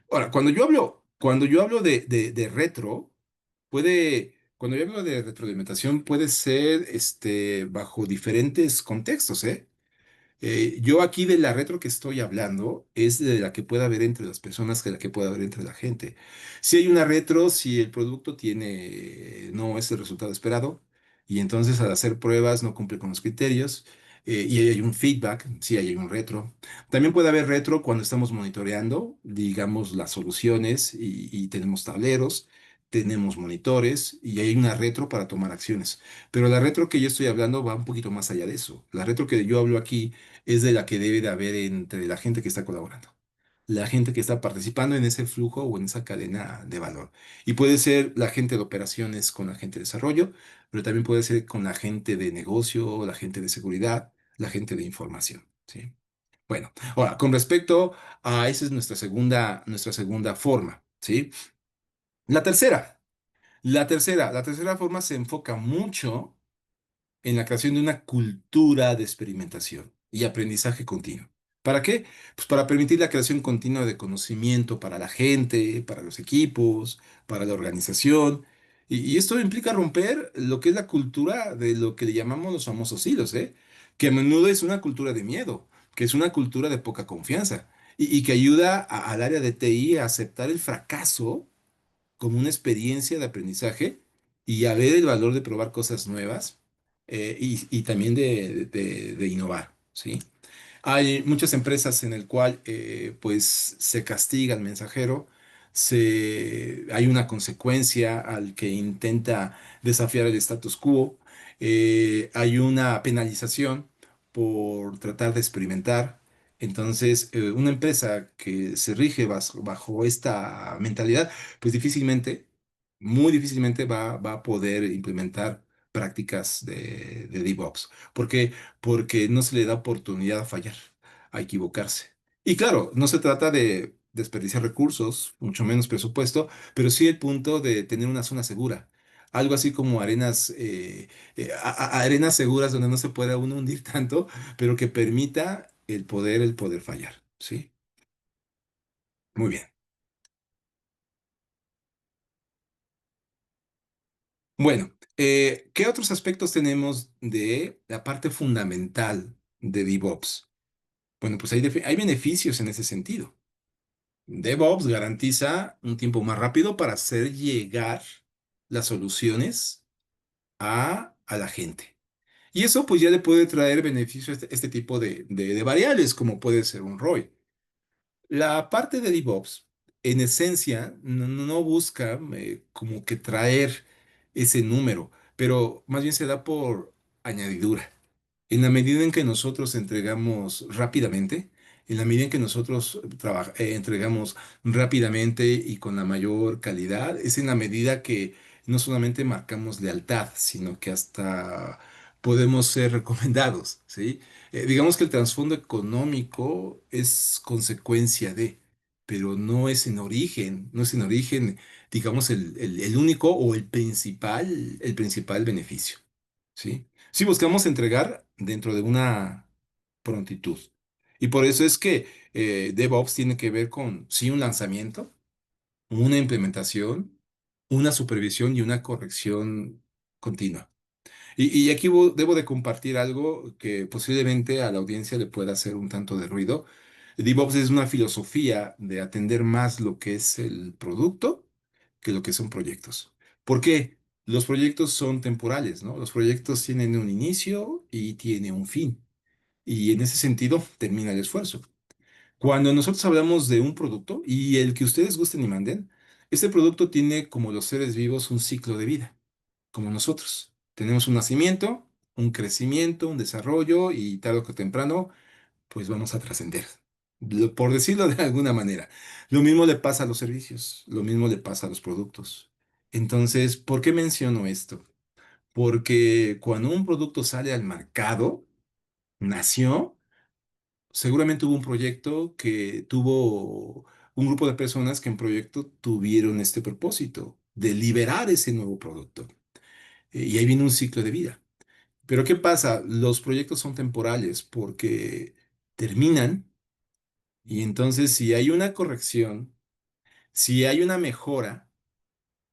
Ahora, cuando yo hablo de retro, cuando yo hablo de retroalimentación, puede ser bajo diferentes contextos, ¿eh? Yo aquí de la retro que estoy hablando es de la que pueda haber entre las personas que la que pueda haber entre la gente. Si hay una retro, si el producto no es el resultado esperado y entonces al hacer pruebas no cumple con los criterios, y hay un feedback, sí, hay un retro. También puede haber retro cuando estamos monitoreando, digamos, las soluciones y tenemos tableros, tenemos monitores y hay una retro para tomar acciones. Pero la retro que yo estoy hablando va un poquito más allá de eso. La retro que yo hablo aquí es de la que debe de haber entre la gente que está colaborando, la gente que está participando en ese flujo o en esa cadena de valor. Y puede ser la gente de operaciones con la gente de desarrollo, pero también puede ser con la gente de negocio, la gente de seguridad, la gente de información, ¿sí? Bueno, ahora, con respecto a esa es nuestra segunda forma, ¿sí? La tercera, la tercera forma se enfoca mucho en la creación de una cultura de experimentación y aprendizaje continuo. ¿Para qué? Pues para permitir la creación continua de conocimiento para la gente, para los equipos, para la organización. Y esto implica romper lo que es la cultura de lo que le llamamos los famosos hilos, ¿eh? Que a menudo es una cultura de miedo, que es una cultura de poca confianza y que ayuda al área de TI a aceptar el fracaso como una experiencia de aprendizaje y a ver el valor de probar cosas nuevas y también de innovar, ¿sí? Hay muchas empresas en el cual pues se castiga al mensajero, hay una consecuencia al que intenta desafiar el status quo, hay una penalización por tratar de experimentar. Entonces, una empresa que se rige bajo esta mentalidad, pues difícilmente, muy difícilmente va a poder implementar prácticas de DevOps. ¿Por qué? Porque no se le da oportunidad a fallar, a equivocarse. Y claro, no se trata de desperdiciar recursos, mucho menos presupuesto, pero sí el punto de tener una zona segura. Algo así como arenas, arenas seguras donde no se pueda uno hundir tanto, pero que permita el poder fallar. ¿Sí? Muy bien. Bueno, ¿qué otros aspectos tenemos de la parte fundamental de DevOps? Bueno, pues hay beneficios en ese sentido. DevOps garantiza un tiempo más rápido para hacer llegar las soluciones a la gente. Y eso pues ya le puede traer beneficio a este tipo de variables, como puede ser un ROI. La parte de DevOps, en esencia, no busca como que traer ese número, pero más bien se da por añadidura. En la medida en que nosotros entregamos rápidamente, en la medida en que nosotros entregamos rápidamente y con la mayor calidad, es en la medida que no solamente marcamos lealtad, sino que hasta podemos ser recomendados, ¿sí? Digamos que el trasfondo económico es consecuencia de, pero no es en origen, digamos, el único o el principal beneficio. ¿Sí? Sí, buscamos entregar dentro de una prontitud. Y por eso es que DevOps tiene que ver con, sí, un lanzamiento, una implementación, una supervisión y una corrección continua. Y aquí debo de compartir algo que posiblemente a la audiencia le pueda hacer un tanto de ruido. DevOps es una filosofía de atender más lo que es el producto que lo que son proyectos. ¿Por qué? Los proyectos son temporales, ¿no? Los proyectos tienen un inicio y tiene un fin. Y en ese sentido termina el esfuerzo. Cuando nosotros hablamos de un producto y el que ustedes gusten y manden, este producto tiene como los seres vivos un ciclo de vida como nosotros. Tenemos un nacimiento, un crecimiento, un desarrollo y tarde o temprano, pues vamos a trascender. Por decirlo de alguna manera. Lo mismo le pasa a los servicios, lo mismo le pasa a los productos. Entonces, ¿por qué menciono esto? Porque cuando un producto sale al mercado, nació, seguramente hubo un proyecto que tuvo un grupo de personas que en proyecto tuvieron este propósito de liberar ese nuevo producto. Y ahí viene un ciclo de vida. Pero ¿qué pasa? Los proyectos son temporales porque terminan y entonces si hay una corrección, si hay una mejora,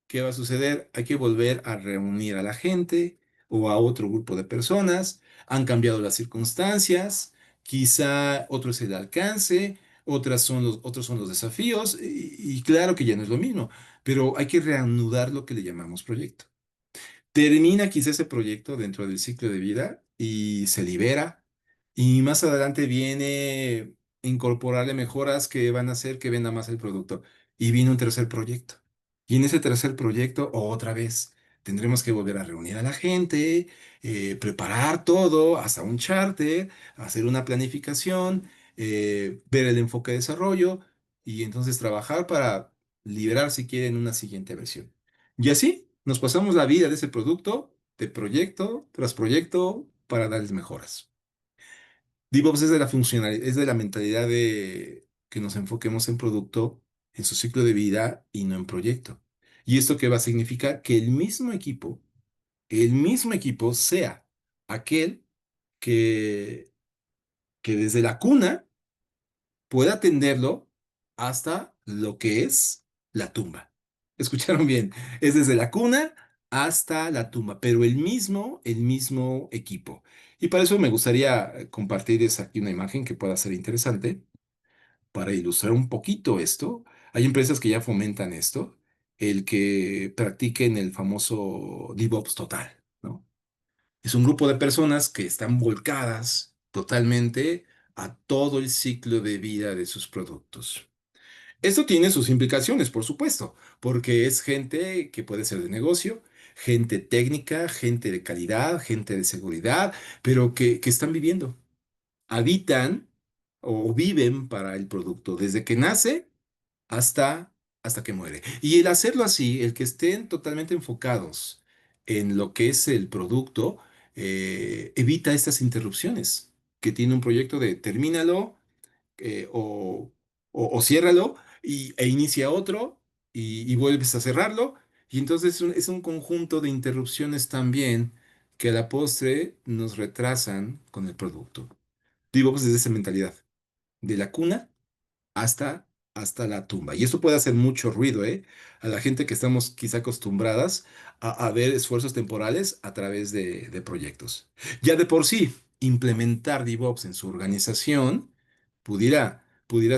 ¿qué va a suceder? Hay que volver a reunir a la gente o a otro grupo de personas. Han cambiado las circunstancias, quizá otro es el alcance, otros son los desafíos y claro que ya no es lo mismo, pero hay que reanudar lo que le llamamos proyecto. Termina quizá ese proyecto dentro del ciclo de vida y se libera. Y más adelante viene incorporarle mejoras que van a hacer que venda más el producto. Y viene un tercer proyecto. Y en ese tercer proyecto, otra vez, tendremos que volver a reunir a la gente, preparar todo, hasta un charter, hacer una planificación, ver el enfoque de desarrollo y entonces trabajar para liberar, si quieren, una siguiente versión. Y así nos pasamos la vida de ese producto, de proyecto tras proyecto, para darles mejoras. DevOps es de la funcionalidad, es de la mentalidad de que nos enfoquemos en producto, en su ciclo de vida y no en proyecto. ¿Y esto qué va a significar? Que el mismo equipo sea aquel que, que desde la cuna pueda atenderlo hasta lo que es la tumba. ¿Escucharon bien? Es desde la cuna hasta la tumba, pero el mismo equipo. Y para eso me gustaría compartirles aquí una imagen que pueda ser interesante para ilustrar un poquito esto. Hay empresas que ya fomentan esto, el que practiquen el famoso DevOps total, ¿no? Es un grupo de personas que están volcadas totalmente a todo el ciclo de vida de sus productos. Esto tiene sus implicaciones, por supuesto, porque es gente que puede ser de negocio, gente técnica, gente de calidad, gente de seguridad, pero que están viviendo, habitan o viven para el producto desde que nace hasta, hasta que muere. Y el hacerlo así, el que estén totalmente enfocados en lo que es el producto, evita estas interrupciones que tiene un proyecto de termínalo eh, o, o ciérralo e inicia otro y vuelves a cerrarlo. Y entonces es un conjunto de interrupciones también que a la postre nos retrasan con el producto. Digo, pues desde esa mentalidad, de la cuna hasta, hasta la tumba. Y esto puede hacer mucho ruido, ¿eh? A la gente que estamos quizá acostumbradas a ver esfuerzos temporales a través de proyectos. Ya de por sí, implementar DevOps en su organización pudiera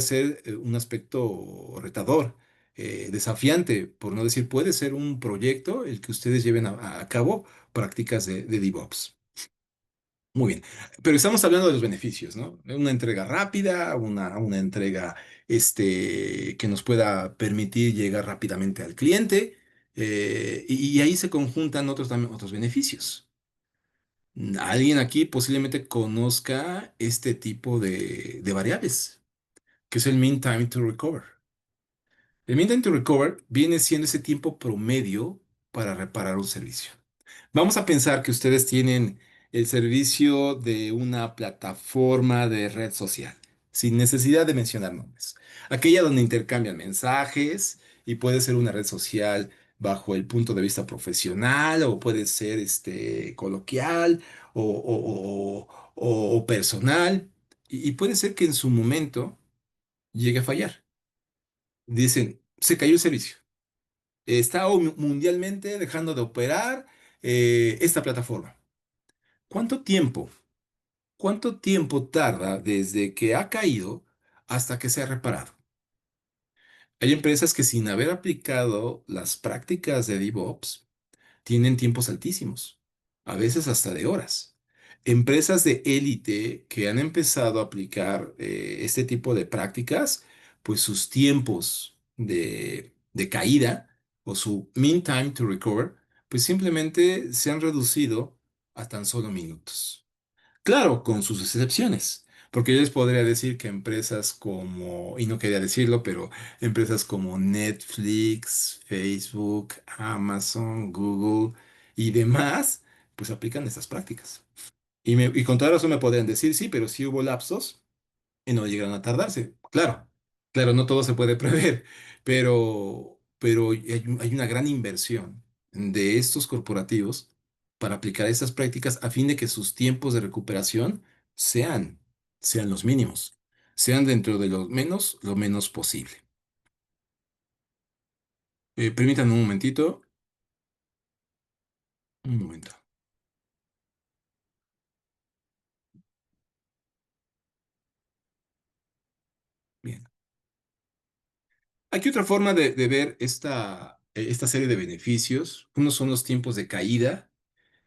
ser un aspecto retador, desafiante, por no decir, puede ser un proyecto el que ustedes lleven a cabo prácticas de DevOps. Muy bien, pero estamos hablando de los beneficios, ¿no? Una entrega rápida, una entrega que nos pueda permitir llegar rápidamente al cliente, y ahí se conjuntan otros, también, otros beneficios. Alguien aquí posiblemente conozca este tipo de variables, que es el mean time to recover. El mean time to recover viene siendo ese tiempo promedio para reparar un servicio. Vamos a pensar que ustedes tienen el servicio de una plataforma de red social, sin necesidad de mencionar nombres. Aquella donde intercambian mensajes y puede ser una red social bajo el punto de vista profesional o puede ser coloquial o personal. Y puede ser que en su momento llegue a fallar. Dicen, se cayó el servicio. Está mundialmente dejando de operar esta plataforma. ¿Cuánto tiempo? ¿Cuánto tiempo tarda desde que ha caído hasta que se ha reparado? Hay empresas que sin haber aplicado las prácticas de DevOps tienen tiempos altísimos, a veces hasta de horas. Empresas de élite que han empezado a aplicar este tipo de prácticas, pues sus tiempos de caída o su mean time to recover, pues simplemente se han reducido a tan solo minutos. Claro, con sus excepciones, porque yo les podría decir que empresas como, y no quería decirlo, pero empresas como Netflix, Facebook, Amazon, Google y demás, pues aplican estas prácticas. Y con toda razón me podrían decir, sí, pero sí hubo lapsos y no llegaron a tardarse. Claro, claro, no todo se puede prever, pero hay una gran inversión de estos corporativos para aplicar estas prácticas a fin de que sus tiempos de recuperación sean, sean los mínimos, sean dentro de lo menos posible. Permítanme un momentito, un momento. Bien. Aquí otra forma de ver esta serie de beneficios. Unos son los tiempos de caída,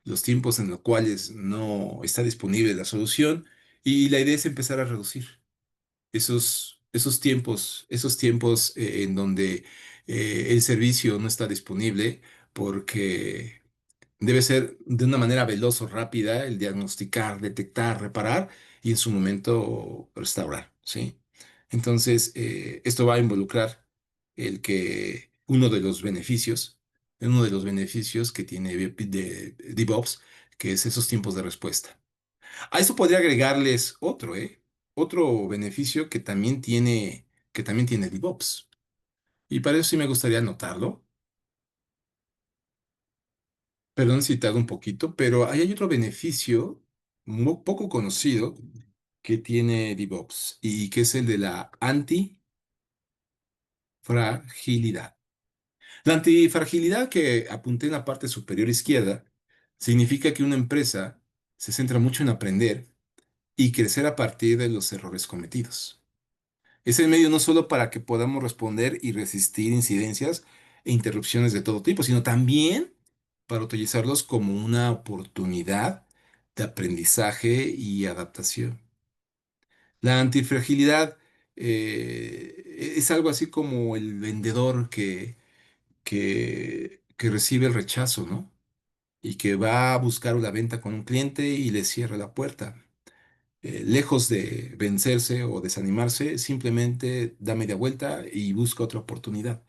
los tiempos en los cuales no está disponible la solución, Y la idea es empezar a reducir esos tiempos en donde el servicio no está disponible porque debe ser de una manera veloz o rápida el diagnosticar, detectar, reparar y en su momento restaurar, ¿sí? Entonces, esto va a involucrar el que uno de los beneficios que tiene de DevOps, que es esos tiempos de respuesta. A eso podría agregarles otro, ¿eh? Otro beneficio que también tiene DevOps. Y para eso sí me gustaría anotarlo. Perdón si te hago un poquito, pero ahí hay otro beneficio poco conocido que tiene DevOps y que es el de la antifragilidad. La antifragilidad que apunté en la parte superior izquierda significa que una empresa se centra mucho en aprender y crecer a partir de los errores cometidos. Es el medio no solo para que podamos responder y resistir incidencias e interrupciones de todo tipo, sino también para utilizarlos como una oportunidad de aprendizaje y adaptación. La antifragilidad es algo así como el vendedor que recibe el rechazo, ¿no? Y que va a buscar una venta con un cliente y le cierra la puerta. Lejos de vencerse o desanimarse, simplemente da media vuelta y busca otra oportunidad.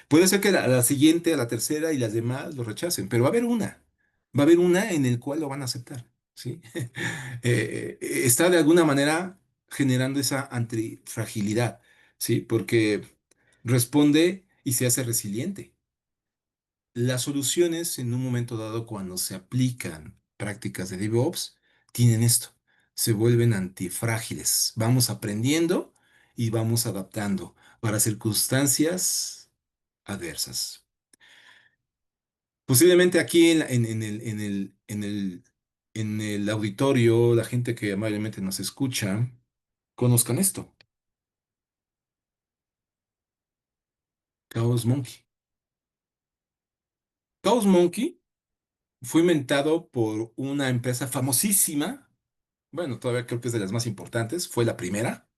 Puede ser que la siguiente, a la tercera y las demás lo rechacen, pero va a haber una en el cual lo van a aceptar, ¿sí? Está de alguna manera generando esa antifragilidad, ¿sí? Porque responde y se hace resiliente. Las soluciones en un momento dado cuando se aplican prácticas de DevOps tienen esto, se vuelven antifrágiles. Vamos aprendiendo y vamos adaptando para circunstancias adversas. Posiblemente aquí en el auditorio, la gente que amablemente nos escucha, conozcan esto, Chaos Monkey. Chaos Monkey fue inventado por una empresa famosísima. Bueno, todavía creo que es de las más importantes. Fue la primera,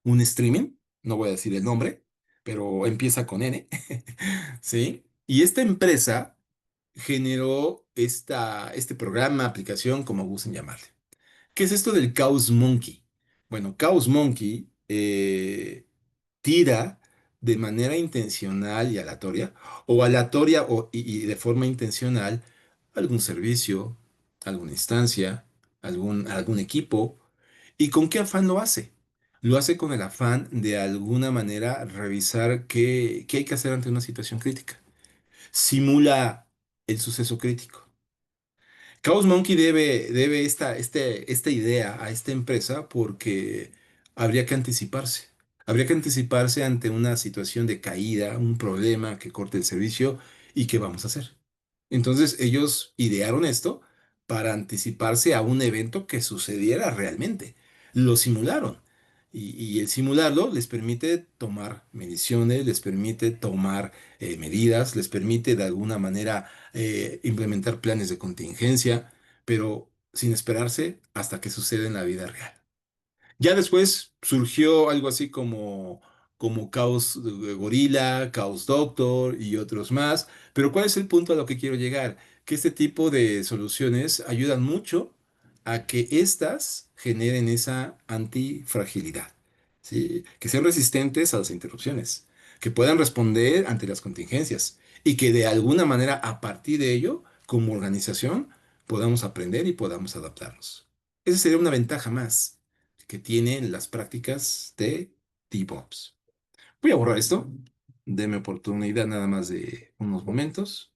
un streaming, no voy a decir el nombre, pero empieza con N, ¿sí? Y esta empresa generó este programa, aplicación, como gusten llamarle. ¿Qué es esto del Chaos Monkey? Bueno, Chaos Monkey tira de manera intencional y aleatoria, o aleatoria y de forma intencional, algún servicio, alguna instancia, algún equipo. ¿Y con qué afán lo hace? Lo hace con el afán de alguna manera revisar qué hay que hacer ante una situación crítica. Simula el suceso crítico. Chaos Monkey debe esta idea a esta empresa porque habría que anticiparse. Habría que anticiparse ante una situación de caída, un problema que corte el servicio y qué vamos a hacer. Entonces ellos idearon esto para anticiparse a un evento que sucediera realmente. Lo simularon. Y el simularlo les permite tomar mediciones, les permite tomar medidas, les permite de alguna manera implementar planes de contingencia, pero sin esperarse hasta que sucede en la vida real. Ya después surgió algo así como Caos Gorila, Caos Doctor y otros más. Pero ¿cuál es el punto a lo que quiero llegar? Que este tipo de soluciones ayudan mucho a que éstas generen esa antifragilidad, ¿sí? Que sean resistentes a las interrupciones, que puedan responder ante las contingencias y que de alguna manera a partir de ello, como organización, podamos aprender y podamos adaptarnos. Esa sería una ventaja más que tienen las prácticas de DevOps. Voy a borrar esto. Deme oportunidad nada más de unos momentos.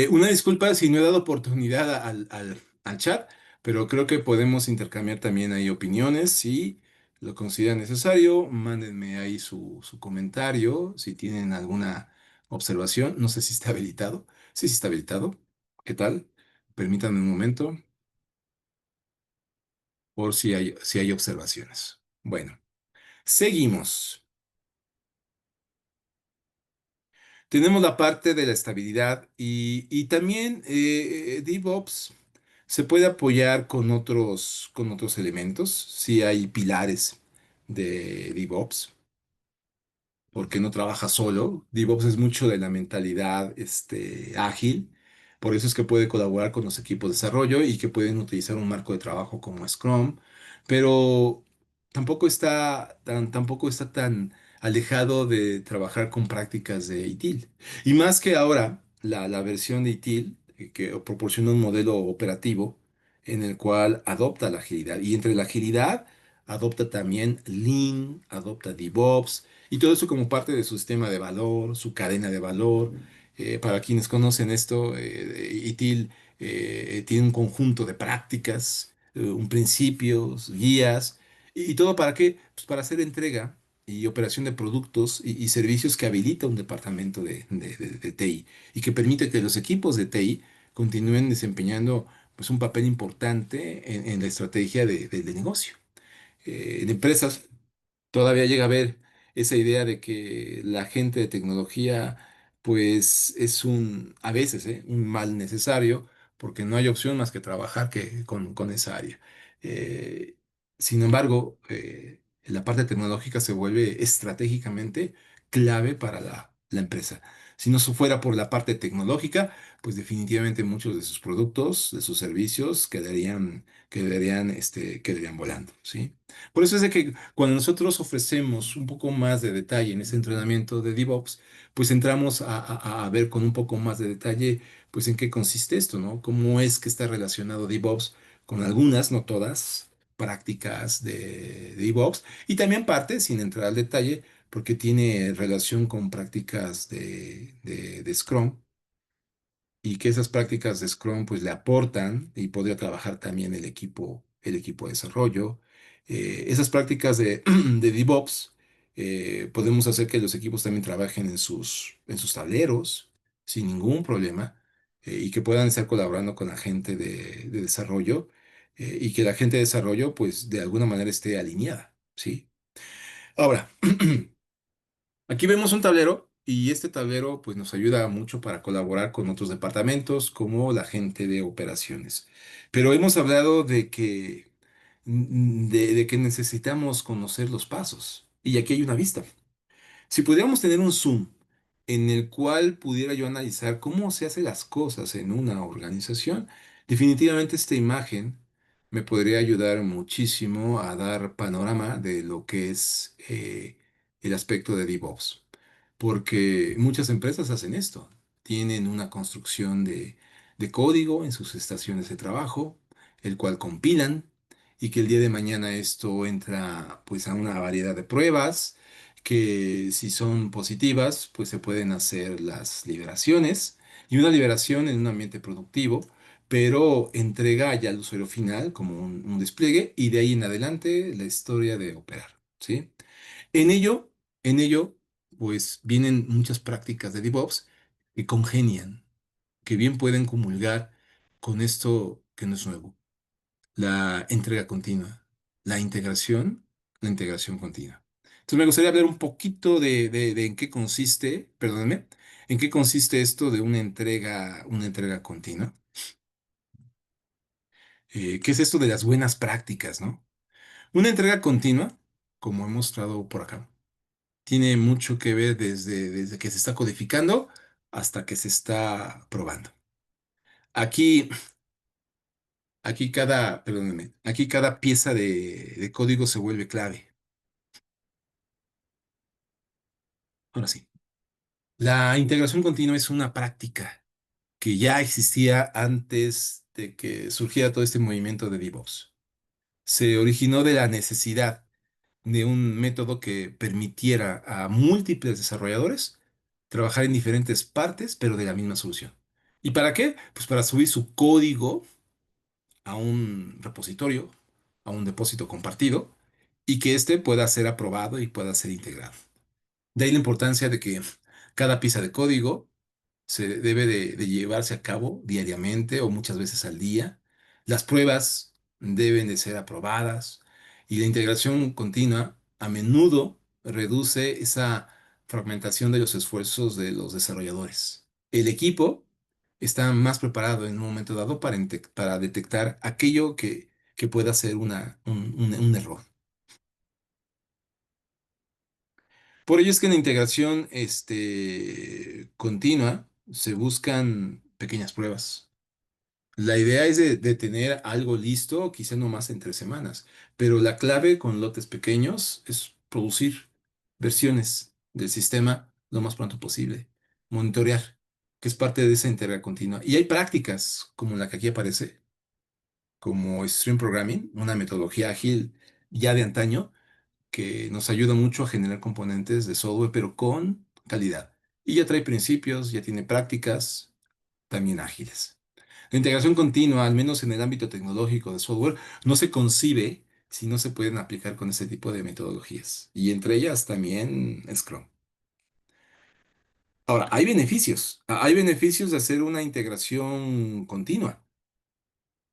Una disculpa si no he dado oportunidad al chat, pero creo que podemos intercambiar también ahí opiniones. Si lo consideran necesario, mándenme ahí su comentario si tienen alguna observación. No sé si está habilitado. Sí, sí está habilitado. ¿Qué tal? Permítanme un momento por si hay observaciones. Bueno. Seguimos. Tenemos la parte de la estabilidad y también DevOps se puede apoyar con otros elementos. Si hay pilares de DevOps, porque no trabaja solo. DevOps es mucho de la mentalidad ágil. Por eso es que puede colaborar con los equipos de desarrollo y que pueden utilizar un marco de trabajo como Scrum, pero tampoco está tan alejado de trabajar con prácticas de ITIL. Y más que ahora, la versión de ITIL que proporciona un modelo operativo en el cual adopta la agilidad. Y entre la agilidad adopta también Lean, adopta DevOps y todo eso como parte de su sistema de valor, su cadena de valor. Para quienes conocen esto, ITIL tiene un conjunto de prácticas, un principios, guías, y todo para qué? Pues para hacer entrega y operación de productos y servicios que habilita un departamento de TI y que permite que los equipos de TI continúen desempeñando pues, un papel importante en la estrategia de negocio. En empresas todavía llega a haber esa idea de que la gente de tecnología, pues es a veces, un mal necesario, porque no hay opción más que trabajar con esa área. Eh, Sin embargo, la parte tecnológica se vuelve estratégicamente clave para la empresa. Si no fuera por la parte tecnológica, pues definitivamente muchos de sus productos, de sus servicios, quedarían volando, ¿sí? Por eso es de que cuando nosotros ofrecemos un poco más de detalle en ese entrenamiento de DevOps, pues entramos a ver con un poco más de detalle, pues en qué consiste esto, ¿no? Cómo es que está relacionado DevOps con algunas, no todas, prácticas de DevOps y también parte, sin entrar al detalle, porque tiene relación con prácticas de Scrum y que esas prácticas de Scrum pues le aportan y podría trabajar también el equipo de desarrollo. Esas prácticas de DevOps podemos hacer que los equipos también trabajen en sus tableros sin ningún problema y que puedan estar colaborando con la gente de desarrollo y que la gente de desarrollo pues de alguna manera esté alineada, ¿sí? Ahora, aquí vemos un tablero y este tablero pues nos ayuda mucho para colaborar con otros departamentos como la gente de operaciones. Pero hemos hablado de que necesitamos conocer los pasos y aquí hay una vista. Si pudiéramos tener un Zoom en el cual pudiera yo analizar cómo se hacen las cosas en una organización, definitivamente esta imagen me podría ayudar muchísimo a dar panorama de lo que es el aspecto de DevOps. Porque muchas empresas hacen esto. Tienen una construcción de código en sus estaciones de trabajo, el cual compilan y que el día de mañana esto entra pues a una variedad de pruebas que si son positivas, pues se pueden hacer las liberaciones y una liberación en un ambiente productivo, pero entrega ya al usuario final como un despliegue y de ahí en adelante la historia de operar, ¿sí? En ello, en ello, pues vienen muchas prácticas de DevOps que congenian, que bien pueden comulgar con esto que no es nuevo, la entrega continua, la integración continua. Entonces me gustaría hablar un poquito de en qué consiste, perdóname, en qué consiste esto de una entrega continua. ¿Qué es esto de las buenas prácticas, no? Una entrega continua, como he mostrado por acá, tiene mucho que ver desde que se está codificando hasta que se está probando. Aquí, perdóname, aquí cada pieza de código se vuelve clave. Ahora sí. La integración continua es una práctica que ya existía antes de que surgiera todo este movimiento de DevOps. Se originó de la necesidad de un método que permitiera a múltiples desarrolladores trabajar en diferentes partes, pero de la misma solución. ¿Y para qué? Pues para subir su código a un repositorio, a un depósito compartido, y que éste pueda ser aprobado y pueda ser integrado. De ahí la importancia de que cada pieza de código se debe de llevarse a cabo diariamente o muchas veces al día. Las pruebas deben de ser aprobadas y la integración continua a menudo reduce esa fragmentación de los esfuerzos de los desarrolladores. El equipo está más preparado en un momento dado para detectar aquello que pueda ser un error. Por ello es que en la integración continua se buscan pequeñas pruebas. La idea es de tener algo listo, quizá no más en 3 semanas, pero la clave con lotes pequeños es producir versiones del sistema lo más pronto posible, monitorear, que es parte de esa entrega continua. Y hay prácticas como la que aquí aparece, como Stream Programming, una metodología ágil ya de antaño, que nos ayuda mucho a generar componentes de software, pero con calidad. Y ya trae principios, ya tiene prácticas también ágiles. La integración continua, al menos en el ámbito tecnológico de software, no se concibe si no se pueden aplicar con ese tipo de metodologías. Y entre ellas también Scrum. Ahora, hay beneficios. Hay beneficios de hacer una integración continua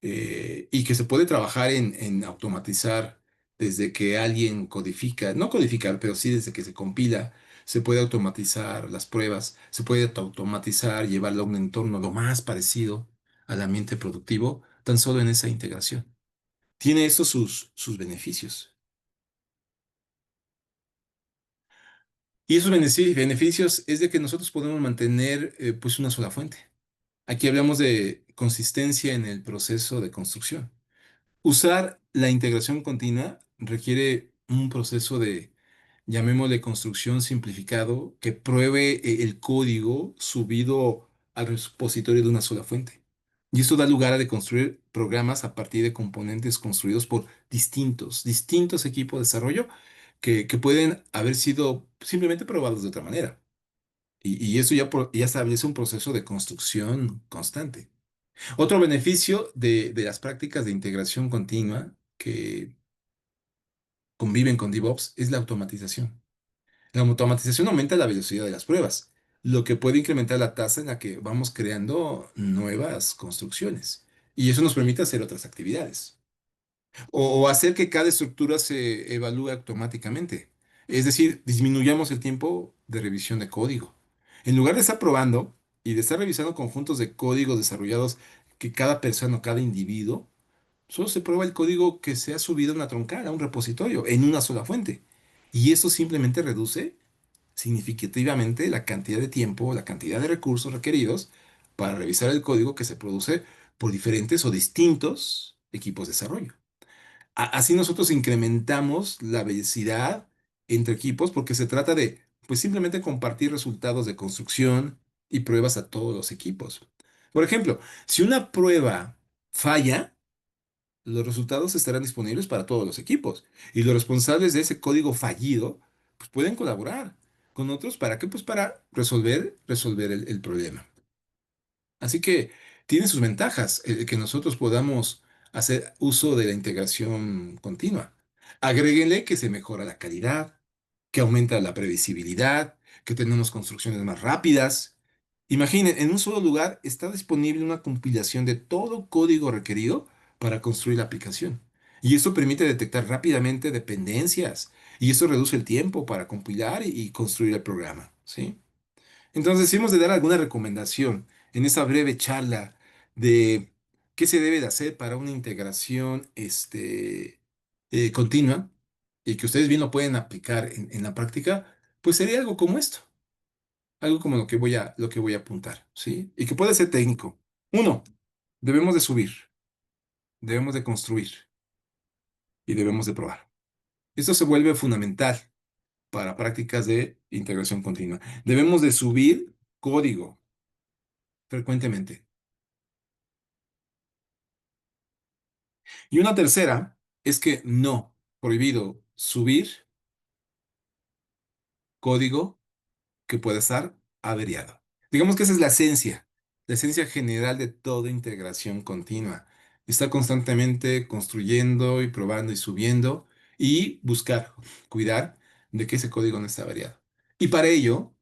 y que se puede trabajar en automatizar desde que alguien codifica, no codificar, pero sí desde que se compila, se puede automatizar las pruebas, se puede automatizar, llevarlo a un entorno lo más parecido al ambiente productivo, tan solo en esa integración. Tiene eso sus beneficios. Y esos beneficios es de que nosotros podemos mantener pues una sola fuente. Aquí hablamos de consistencia en el proceso de construcción. Usar la integración continua requiere un proceso de, llamémosle, construcción simplificado que pruebe el código subido al repositorio de una sola fuente. Y esto da lugar a de construir programas a partir de componentes construidos por distintos equipos de desarrollo que pueden haber sido simplemente probados de otra manera. Y eso ya establece un proceso de construcción constante. Otro beneficio de las prácticas de integración continua que conviven con DevOps es la automatización. La automatización aumenta la velocidad de las pruebas, lo que puede incrementar la tasa en la que vamos creando nuevas construcciones. Y eso nos permite hacer otras actividades. O hacer que cada estructura se evalúe automáticamente. Es decir, disminuyamos el tiempo de revisión de código. En lugar de estar probando y de estar revisando conjuntos de códigos desarrollados que cada persona o cada individuo, solo se prueba el código que se ha subido a una troncal, a un repositorio, en una sola fuente. Y eso simplemente reduce significativamente la cantidad de tiempo, la cantidad de recursos requeridos para revisar el código que se produce por diferentes o distintos equipos de desarrollo. Así nosotros incrementamos la velocidad entre equipos porque se trata de, pues simplemente compartir resultados de construcción y pruebas a todos los equipos. Por ejemplo, si una prueba falla, los resultados estarán disponibles para todos los equipos y los responsables de ese código fallido, pues pueden colaborar con otros para qué, pues para resolver el problema. Así que tiene sus ventajas el que nosotros podamos hacer uso de la integración continua. Agréguenle que se mejora la calidad, que aumenta la previsibilidad, que tenemos construcciones más rápidas. Imaginen, en un solo lugar está disponible una compilación de todo código requerido para construir la aplicación. Y eso permite detectar rápidamente dependencias y eso reduce el tiempo para compilar y construir el programa, ¿sí? Entonces, si hemos de dar alguna recomendación en esa breve charla de qué se debe de hacer para una integración continua y que ustedes bien lo pueden aplicar en la práctica, pues sería algo como esto, algo como lo que voy a apuntar, ¿sí? Y que puede ser técnico. Uno, debemos de subir, debemos de construir y debemos de probar. Esto se vuelve fundamental para prácticas de integración continua. Debemos de subir código frecuentemente. Y una tercera es que no, prohibido subir código que pueda estar averiado. Digamos que esa es la esencia general de toda integración continua. Estar constantemente construyendo y probando y subiendo y buscar, cuidar de que ese código no esté averiado. Y para ello,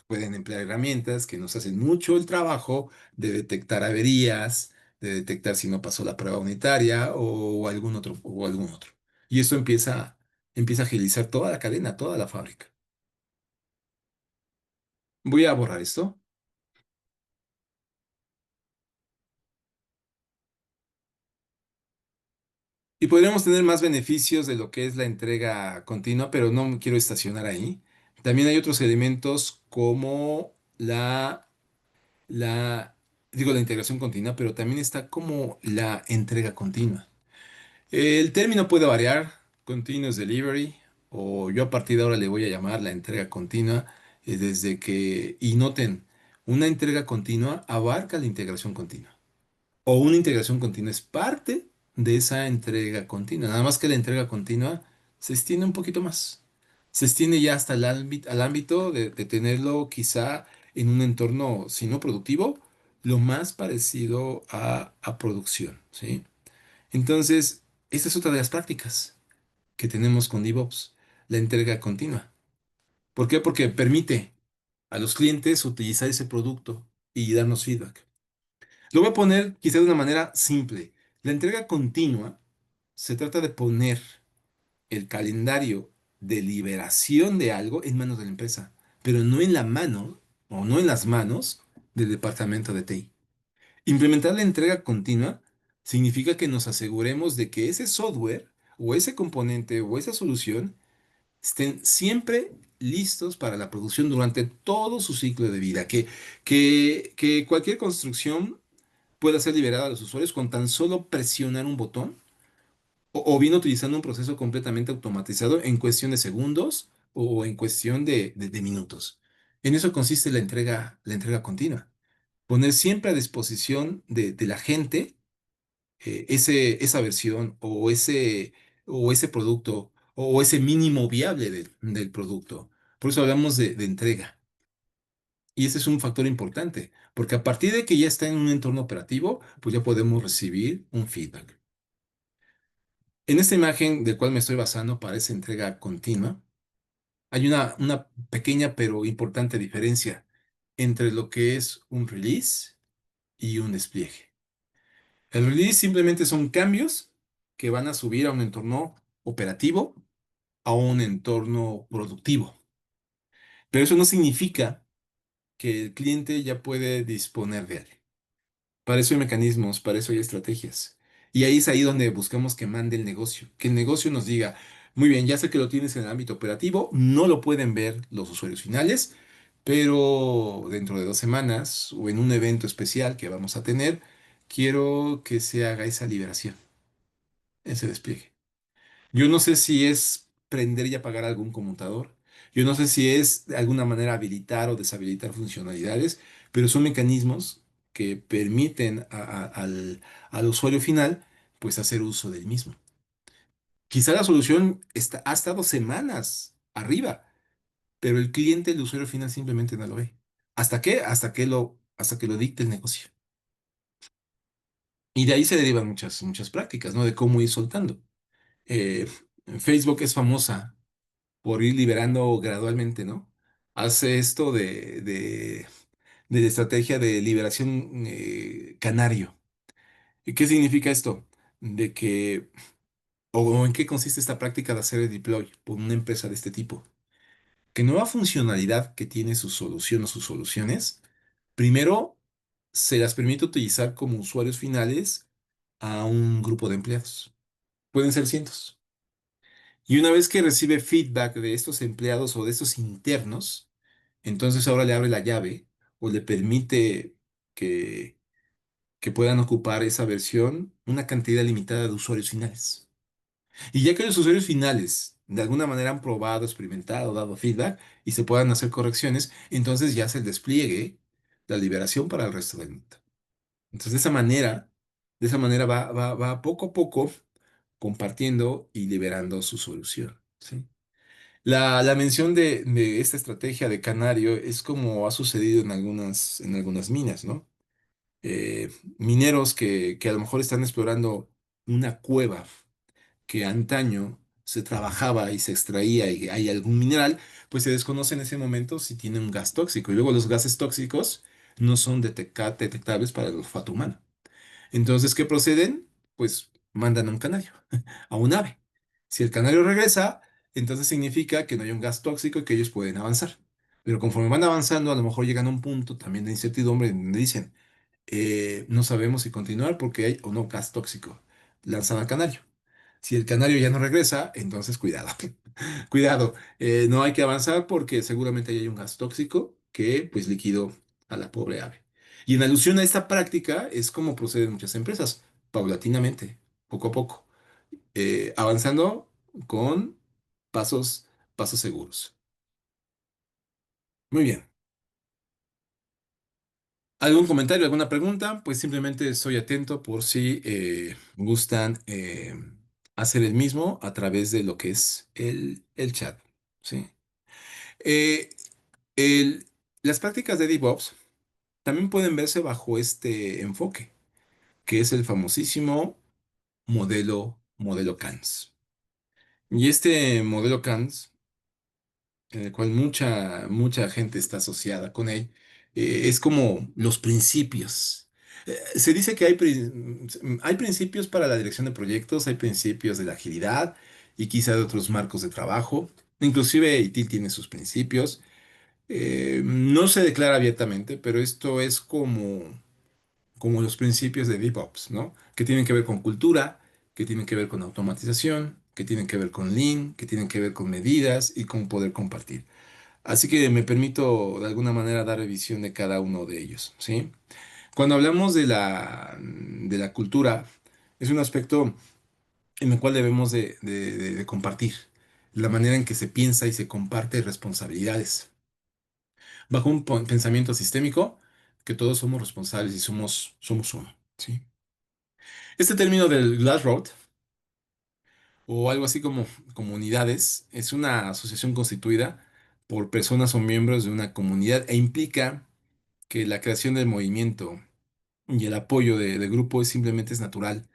pueden emplear herramientas que nos hacen mucho el trabajo de detectar averías, de detectar si no pasó la prueba unitaria o algún otro. Y esto empieza a agilizar toda la cadena, toda la fábrica. Voy a borrar esto. Y podríamos tener más beneficios de lo que es la entrega continua, pero no me quiero estacionar ahí. También hay otros elementos como digo, la integración continua, pero también está como la entrega continua. El término puede variar, continuous delivery, o yo a partir de ahora le voy a llamar la entrega continua, y noten, una entrega continua abarca la integración continua, o una integración continua es parte de esa entrega continua, nada más que la entrega continua se extiende un poquito más, se extiende ya hasta al ámbito de tenerlo quizá en un entorno, si no productivo, lo más parecido a producción, ¿sí? Entonces, esta es otra de las prácticas que tenemos con DevOps, la entrega continua. ¿Por qué? Porque permite a los clientes utilizar ese producto y darnos feedback. Lo voy a poner quizá de una manera simple. La entrega continua se trata de poner el calendario de liberación de algo en manos de la empresa, pero no en la mano o no en las manos del departamento de TI. Implementar la entrega continua significa que nos aseguremos de que ese software o ese componente o esa solución estén siempre listos para la producción durante todo su ciclo de vida, que cualquier construcción pueda ser liberada a los usuarios con tan solo presionar un botón o bien utilizando un proceso completamente automatizado en cuestión de segundos o en cuestión de minutos. En eso consiste la entrega continua. Poner siempre a disposición de la gente esa versión o ese producto o ese mínimo viable del producto. Por eso hablamos de entrega. Y ese es un factor importante, porque a partir de que ya está en un entorno operativo, pues ya podemos recibir un feedback. En esta imagen del cual me estoy basando para esa entrega continua, hay una pequeña pero importante diferencia entre lo que es un release y un despliegue. El release simplemente son cambios que van a subir a un entorno operativo, a un entorno productivo. Pero eso no significa que el cliente ya puede disponer de él. Para eso hay mecanismos, para eso hay estrategias. Y ahí es ahí donde buscamos que mande el negocio, que el negocio nos diga, muy bien, ya sé que lo tienes en el ámbito operativo, no lo pueden ver los usuarios finales, pero dentro de 2 semanas o en un evento especial que vamos a tener, quiero que se haga esa liberación, ese despliegue. Yo no sé si es prender y apagar algún conmutador. Yo no sé si es de alguna manera habilitar o deshabilitar funcionalidades, pero son mecanismos que permiten al usuario final pues hacer uso del mismo. Quizá la solución ha estado semanas arriba, pero el cliente, el usuario final simplemente no lo ve. ¿Hasta qué? Hasta que lo dicte el negocio. Y de ahí se derivan muchas prácticas, ¿no? De cómo ir soltando. Eh, Facebook es famosa por ir liberando gradualmente, ¿no? Hace esto de la estrategia de liberación canario. ¿Y qué significa esto? De que, o en qué consiste esta práctica de hacer el deploy por una empresa de este tipo. Que nueva funcionalidad que tiene su solución o sus soluciones, primero se las permite utilizar como usuarios finales a un grupo de empleados. Pueden ser cientos. Y una vez que recibe feedback de estos empleados o de estos internos, entonces ahora le abre la llave o le permite que, que puedan ocupar esa versión una cantidad limitada de usuarios finales. Y ya que los usuarios finales de alguna manera han probado, experimentado, dado feedback y se puedan hacer correcciones, entonces ya se el despliegue, la liberación para el resto del mundo. Entonces de esa manera va poco a poco compartiendo y liberando su solución, ¿sí? La mención de esta estrategia de canario es como ha sucedido en algunas minas, ¿no? Mineros que a lo mejor están explorando una cueva que antaño se trabajaba y se extraía y hay algún mineral, pues se desconoce en ese momento si tiene un gas tóxico. Y luego los gases tóxicos no son detectables para el olfato humano. Entonces, ¿qué proceden? Pues mandan a un canario, a un ave. Si el canario regresa, entonces significa que no hay un gas tóxico y que ellos pueden avanzar. Pero conforme van avanzando, a lo mejor llegan a un punto también de incertidumbre en donde dicen, no sabemos si continuar porque hay o no gas tóxico. Lanzan al canario. Si el canario ya no regresa, entonces cuidado. Cuidado, no hay que avanzar porque seguramente ahí hay un gas tóxico que pues liquidó a la pobre ave. Y en alusión a esta práctica es como proceden muchas empresas, paulatinamente, poco a poco, avanzando con pasos, pasos seguros. Muy bien. ¿Algún comentario, alguna pregunta? Pues simplemente estoy atento por si gustan hacer el mismo a través de lo que es el chat. ¿Sí? Eh, el- las prácticas de DevOps también pueden verse bajo este enfoque, que es el famosísimo modelo CANS. Y este modelo CANS, en el cual mucha gente está asociada con él, es como los principios. Se dice que hay principios para la dirección de proyectos, hay principios de la agilidad y quizá de otros marcos de trabajo. Inclusive ITIL tiene sus principios. No se declara abiertamente, pero esto es como los principios de DevOps, ¿no? Que tienen que ver con cultura, que tienen que ver con automatización, que tienen que ver con Lean, que tienen que ver con medidas y con poder compartir. Así que me permito de alguna manera dar revisión de cada uno de ellos, ¿sí? Cuando hablamos de la cultura, es un aspecto en el cual debemos de compartir la manera en que se piensa y se comparte responsabilidades. Bajo un pensamiento sistémico, que todos somos responsables y somos uno, ¿sí? Este término del Glassroad, o algo así como comunidades, es una asociación constituida por personas o miembros de una comunidad e implica que la creación del movimiento y el apoyo de grupo simplemente es natural.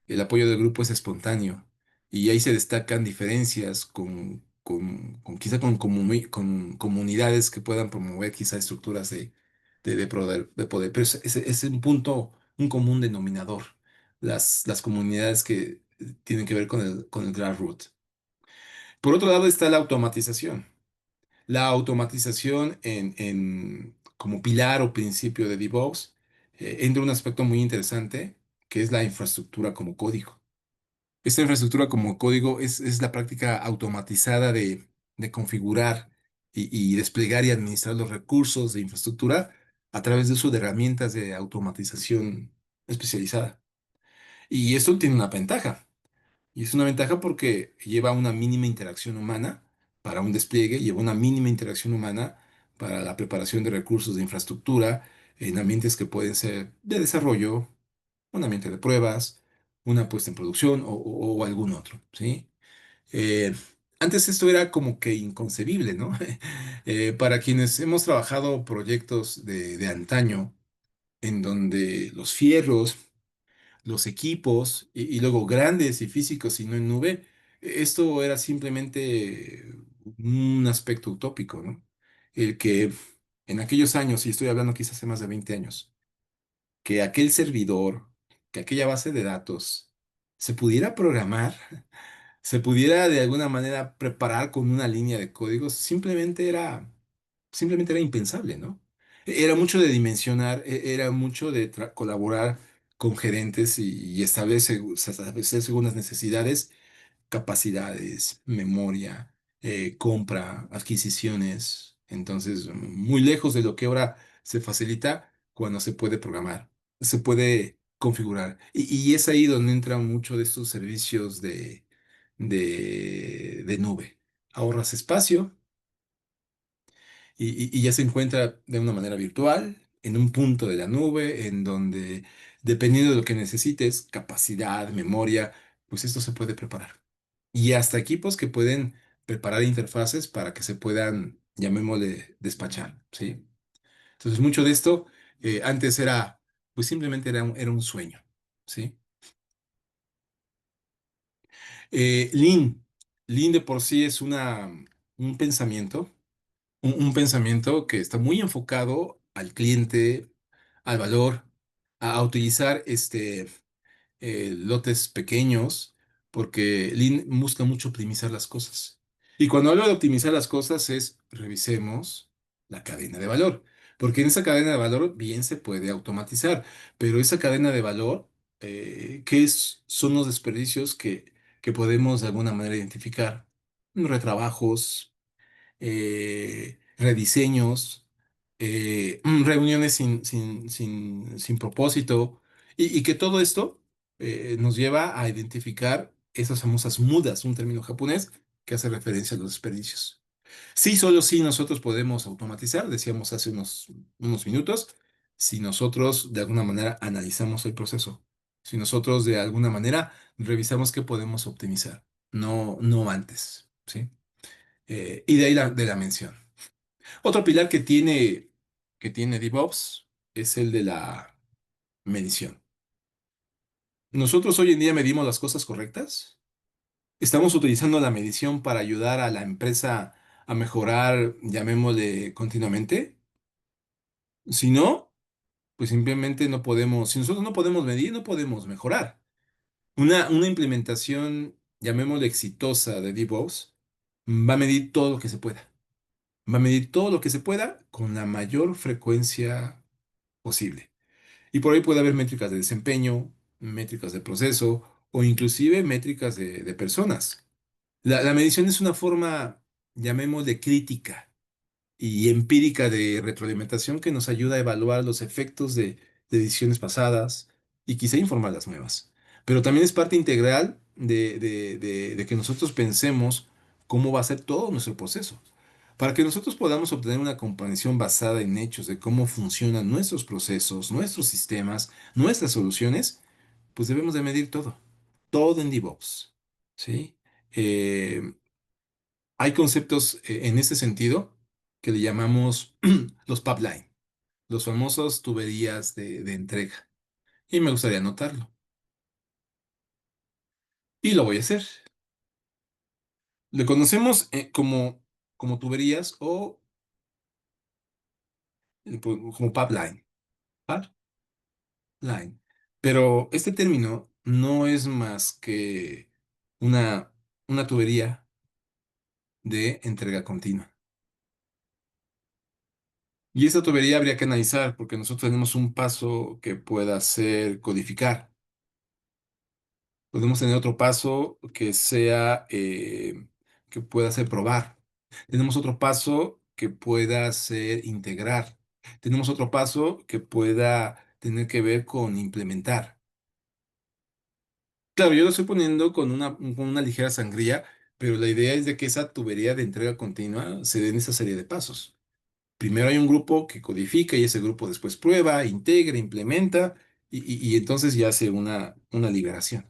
El apoyo del grupo es espontáneo y ahí se destacan diferencias con quizá con comunidades que puedan promover quizá estructuras de poder. Pero es un punto, un común denominador, las comunidades que tienen que ver con el grassroots. Por otro lado está la automatización. La automatización como pilar o principio de DevOps entra un aspecto muy interesante que es la infraestructura como código. Esta infraestructura como código es la práctica automatizada de configurar y desplegar y administrar los recursos de infraestructura a través de uso de herramientas de automatización especializada. Y esto tiene una ventaja. Y es una ventaja porque lleva una mínima interacción humana para un despliegue, lleva una mínima interacción humana para la preparación de recursos de infraestructura en ambientes que pueden ser de desarrollo, un ambiente de pruebas, una puesta en producción o algún otro, ¿sí? Eh, Antes esto era como que inconcebible, ¿no? Para quienes hemos trabajado proyectos de antaño, en donde los fierros, los equipos y luego grandes y físicos y no en nube, esto era simplemente un aspecto utópico, ¿no? El que en aquellos años, y estoy hablando quizás hace más de 20 años, que aquel servidor, que aquella base de datos se pudiera programar, se pudiera de alguna manera preparar con una línea de código, simplemente era impensable, ¿no? Era mucho de dimensionar, era mucho de colaborar con gerentes y establecer según las necesidades, capacidades, memoria, compra, adquisiciones. Entonces, muy lejos de lo que ahora se facilita cuando se puede programar, se puede configurar. Y es ahí donde entran mucho de estos servicios de nube. Ahorras espacio y ya se encuentra de una manera virtual, en un punto de la nube, en donde, dependiendo de lo que necesites, capacidad, memoria, pues esto se puede preparar. Y hasta equipos que pueden preparar interfaces para que se puedan, llamémosle, despachar, ¿sí? Entonces, mucho de esto antes pues simplemente era un sueño, ¿sí? Lean. Lean de por sí es un pensamiento. Un pensamiento que está muy enfocado al cliente, al valor, a utilizar lotes pequeños, porque Lean busca mucho optimizar las cosas. Y cuando hablo de optimizar las cosas es revisemos. la cadena de valor. Porque en esa cadena de valor bien se puede automatizar, pero esa cadena de valor, son los desperdicios que podemos de alguna manera identificar? Retrabajos, rediseños, reuniones sin propósito, y que todo esto nos lleva a identificar esas famosas mudas, un término japonés que hace referencia a los desperdicios. Sí, solo sí nosotros podemos automatizar, decíamos hace unos minutos, si nosotros de alguna manera analizamos el proceso, si nosotros de alguna manera revisamos qué podemos optimizar, no antes, ¿sí? Y de ahí de la mención. Otro pilar que tiene DevOps es el de la medición. ¿Nosotros hoy en día medimos las cosas correctas? ¿Estamos utilizando la medición para ayudar a la empresa a mejorar, llamémosle, continuamente? Si no, pues simplemente no podemos, si nosotros no podemos medir, no podemos mejorar. Una implementación, llamémosle exitosa de DevOps, va a medir todo lo que se pueda. Va a medir todo lo que se pueda con la mayor frecuencia posible. Y por ahí puede haber métricas de desempeño, métricas de proceso o inclusive métricas de personas. La medición es una forma, llamémosle, crítica y empírica de retroalimentación que nos ayuda a evaluar los efectos de decisiones pasadas y quizá informar las nuevas. Pero también es parte integral de que nosotros pensemos cómo va a ser todo nuestro proceso. Para que nosotros podamos obtener una comprensión basada en hechos de cómo funcionan nuestros procesos, nuestros sistemas, nuestras soluciones, pues debemos de medir todo, todo en DevOps, ¿sí? Eh, Hay conceptos en este sentido que le llamamos los pipeline, los famosos tuberías de entrega. Y me gustaría anotarlo. Y lo voy a hacer. Le conocemos como tuberías o como pipeline. Pipeline. Pero este término no es más que una, una tubería de entrega continua. Y esta tubería habría que analizar porque nosotros tenemos un paso que pueda ser codificar. Podemos tener otro paso que pueda ser probar. Tenemos otro paso que pueda ser integrar. Tenemos otro paso que pueda tener que ver con implementar. Claro, yo lo estoy poniendo con una ligera sangría, pero la idea es de que esa tubería de entrega continua se dé en esa serie de pasos. Primero hay un grupo que codifica y ese grupo después prueba, integra, implementa y entonces ya hace una liberación.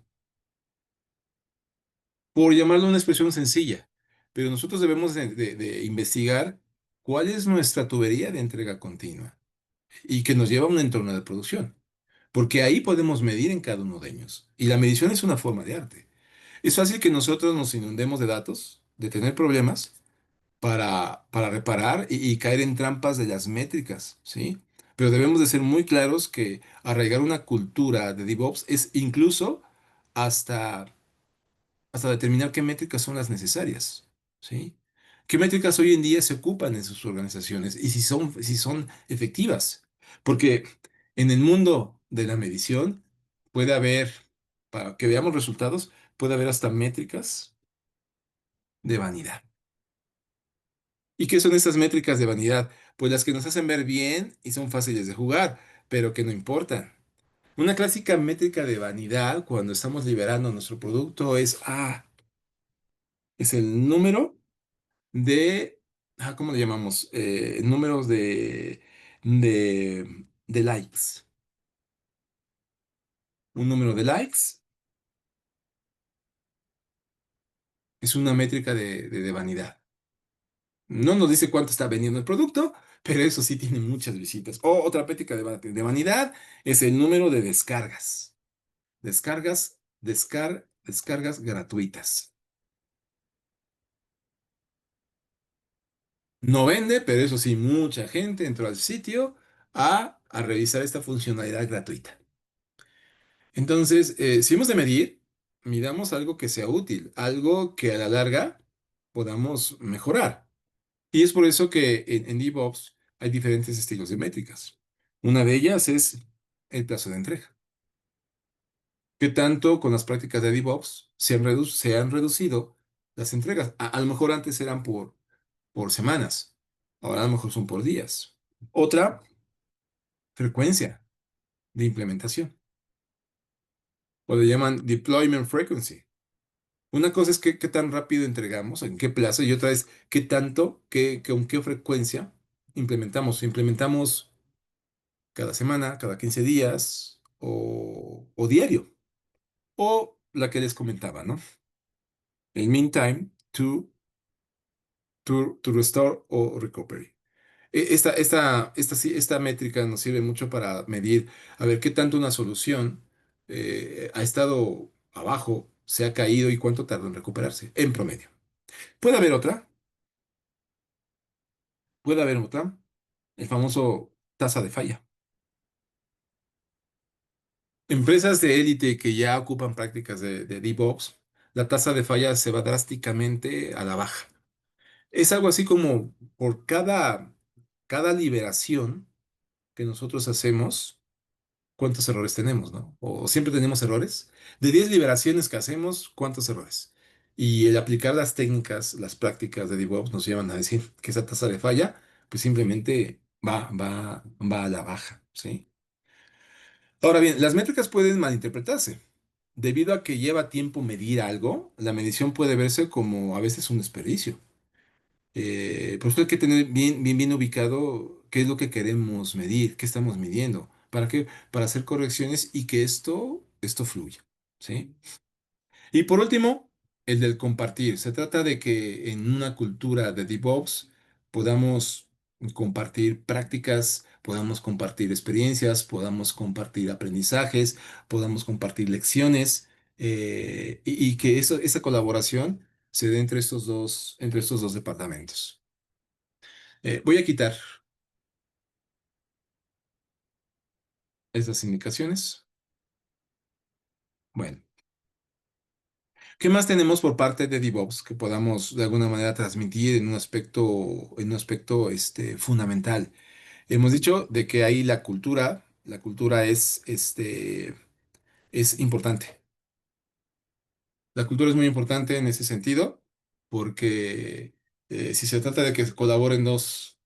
Por llamarlo una expresión sencilla, pero nosotros debemos de investigar cuál es nuestra tubería de entrega continua y que nos lleva a un entorno de producción, porque ahí podemos medir en cada uno de ellos. Y la medición es una forma de arte. Es fácil que nosotros nos inundemos de datos, de tener problemas para reparar y caer en trampas de las métricas, ¿sí? Pero debemos de ser muy claros que arraigar una cultura de DevOps es incluso hasta hasta determinar qué métricas son las necesarias, ¿sí? ¿Qué métricas hoy en día se ocupan en sus organizaciones y si son efectivas? Porque en el mundo de la medición puede haber, para que veamos resultados, puede haber hasta métricas de vanidad. ¿Y qué son estas métricas de vanidad? Pues las que nos hacen ver bien y son fáciles de jugar, pero que no importan. Una clásica métrica de vanidad cuando estamos liberando nuestro producto es el número ¿cómo le llamamos? Números de likes. Un número de likes es una métrica de vanidad. No nos dice cuánto está vendiendo el producto, pero eso sí tiene muchas visitas. O otra métrica de vanidad es el número de descargas. Descargas gratuitas. No vende, pero eso sí, mucha gente entró al sitio a revisar esta funcionalidad gratuita. Entonces, si hemos de medir, midamos algo que sea útil, algo que a la larga podamos mejorar. Y es por eso que en DevOps hay diferentes estilos de métricas. Una de ellas es el plazo de entrega. ¿Qué tanto con las prácticas de DevOps se han reducido las entregas? A lo mejor antes eran por semanas, ahora a lo mejor son por días. Otra, frecuencia de implementación, o le llaman deployment frequency. Una cosa es qué tan rápido entregamos, en qué plazo, y otra es qué tanto, con qué frecuencia implementamos. Implementamos cada semana, cada 15 días o diario. O la que les comentaba, ¿no? El mean time to restore o recovery. Esta métrica nos sirve mucho para medir, a ver, qué tanto una solución ha estado abajo, se ha caído y cuánto tarda en recuperarse, en promedio. Puede haber otra, puede haber otra, el famoso tasa de falla. Empresas de élite que ya ocupan prácticas de DevOps, la tasa de falla se va drásticamente a la baja. Es algo así como por cada liberación que nosotros hacemos, ¿cuántos errores tenemos, no? O siempre tenemos errores. De 10 liberaciones que hacemos, ¿cuántos errores? Y el aplicar las técnicas, las prácticas de DevOps nos llevan a decir que esa tasa de falla, pues simplemente va a la baja, ¿sí? Ahora bien, las métricas pueden malinterpretarse. Debido a que lleva tiempo medir algo, la medición puede verse como a veces un desperdicio. Por eso hay que tener bien ubicado qué es lo que queremos medir, qué estamos midiendo, para qué, para hacer correcciones y que esto fluya, ¿sí? Y por último, el del compartir. Se trata de que en una cultura de DevOps podamos compartir prácticas, podamos compartir experiencias, podamos compartir aprendizajes, podamos compartir lecciones, y que esa colaboración se dé entre estos dos departamentos. Voy a quitar estas indicaciones. Bueno, ¿qué más tenemos por parte de DevOps que podamos de alguna manera transmitir en un aspecto fundamental? Hemos dicho de que ahí la cultura es importante. La cultura es muy importante en ese sentido, porque si se trata de que colaboren dos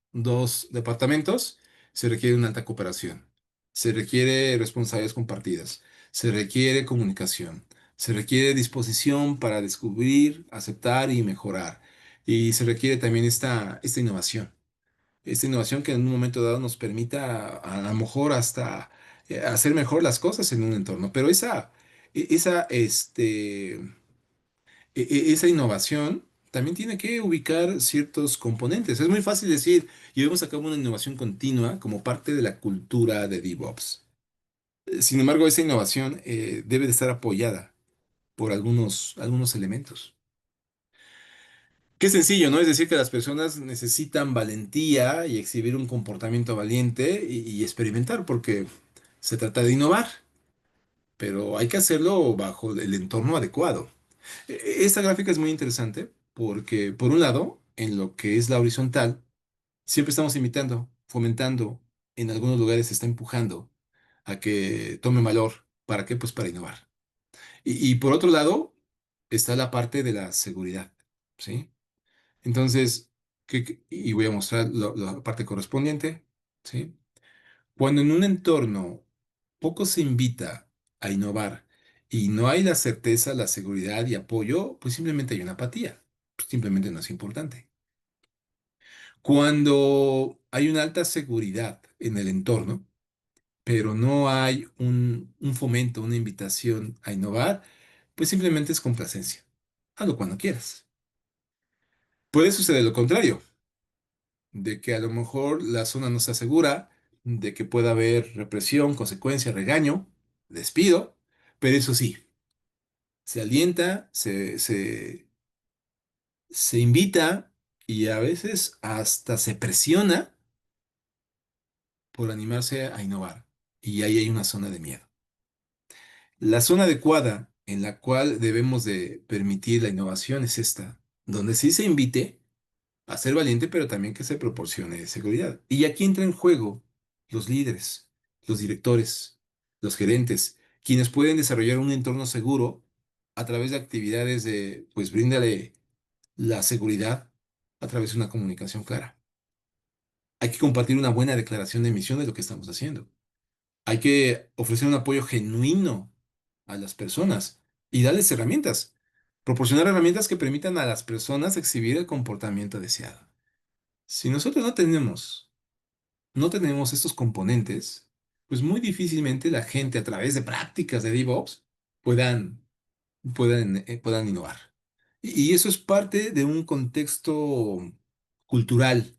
departamentos, se requiere una alta cooperación, se requiere responsabilidades compartidas, se requiere comunicación, se requiere disposición para descubrir, aceptar y mejorar. Y se requiere también esta innovación que en un momento dado nos permita a lo mejor hasta hacer mejor las cosas en un entorno. Pero esa innovación también tiene que ubicar ciertos componentes. Es muy fácil decir, llevemos a cabo una innovación continua como parte de la cultura de DevOps. Sin embargo, esa innovación debe de estar apoyada por algunos elementos. Qué sencillo, ¿no? Es decir, que las personas necesitan valentía y exhibir un comportamiento valiente y experimentar, porque se trata de innovar, pero hay que hacerlo bajo el entorno adecuado. Esta gráfica es muy interesante porque, por un lado, en lo que es la horizontal, siempre estamos imitando, fomentando, en algunos lugares se está empujando a que tome valor. ¿Para qué? Pues para innovar. Y por otro lado, está la parte de la seguridad, ¿sí? Entonces, y voy a mostrar la parte correspondiente, ¿sí? Cuando en un entorno poco se invita a innovar y no hay la certeza, la seguridad y apoyo, pues simplemente hay una apatía. Pues simplemente no es importante. Cuando hay una alta seguridad en el entorno, pero no hay un fomento, una invitación a innovar, pues simplemente es complacencia. Hazlo cuando quieras. Puede suceder lo contrario, de que a lo mejor la zona no está segura, de que pueda haber represión, consecuencia, regaño, despido, pero eso sí, se alienta, se invita y a veces hasta se presiona por animarse a innovar. Y ahí hay una zona de miedo. La zona adecuada en la cual debemos de permitir la innovación es esta, donde sí se invite, a ser valiente, pero también que se proporcione seguridad. Y aquí entra en juego los líderes, los directores, los gerentes, quienes pueden desarrollar un entorno seguro a través de actividades de, pues bríndale la seguridad a través de una comunicación clara. Hay que compartir una buena declaración de misión de lo que estamos haciendo. Hay que ofrecer un apoyo genuino a las personas y darles herramientas. Proporcionar herramientas que permitan a las personas exhibir el comportamiento deseado. Si nosotros no tenemos estos componentes, pues muy difícilmente la gente a través de prácticas de DevOps puedan, puedan innovar. Y eso es parte de un contexto cultural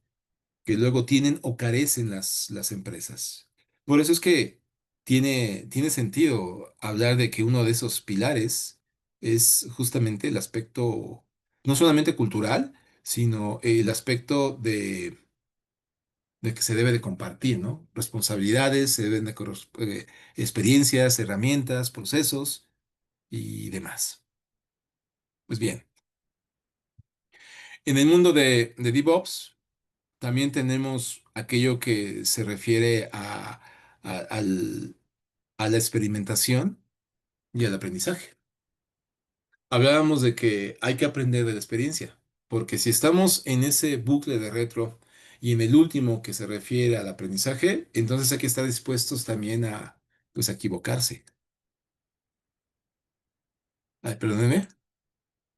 que luego tienen o carecen las empresas. Por eso es que tiene sentido hablar de que uno de esos pilares es justamente el aspecto no solamente cultural, sino el aspecto de que se debe de compartir, ¿no? Responsabilidades, se deben de experiencias, herramientas, procesos y demás. Pues bien, en el mundo de DevOps también tenemos aquello que se refiere a- al- a la experimentación y al aprendizaje. Hablábamos de que hay que aprender de la experiencia, porque si estamos en ese bucle de retro y en el último que se refiere al aprendizaje, entonces hay que estar dispuestos también a, pues, a equivocarse. Ay, perdóneme.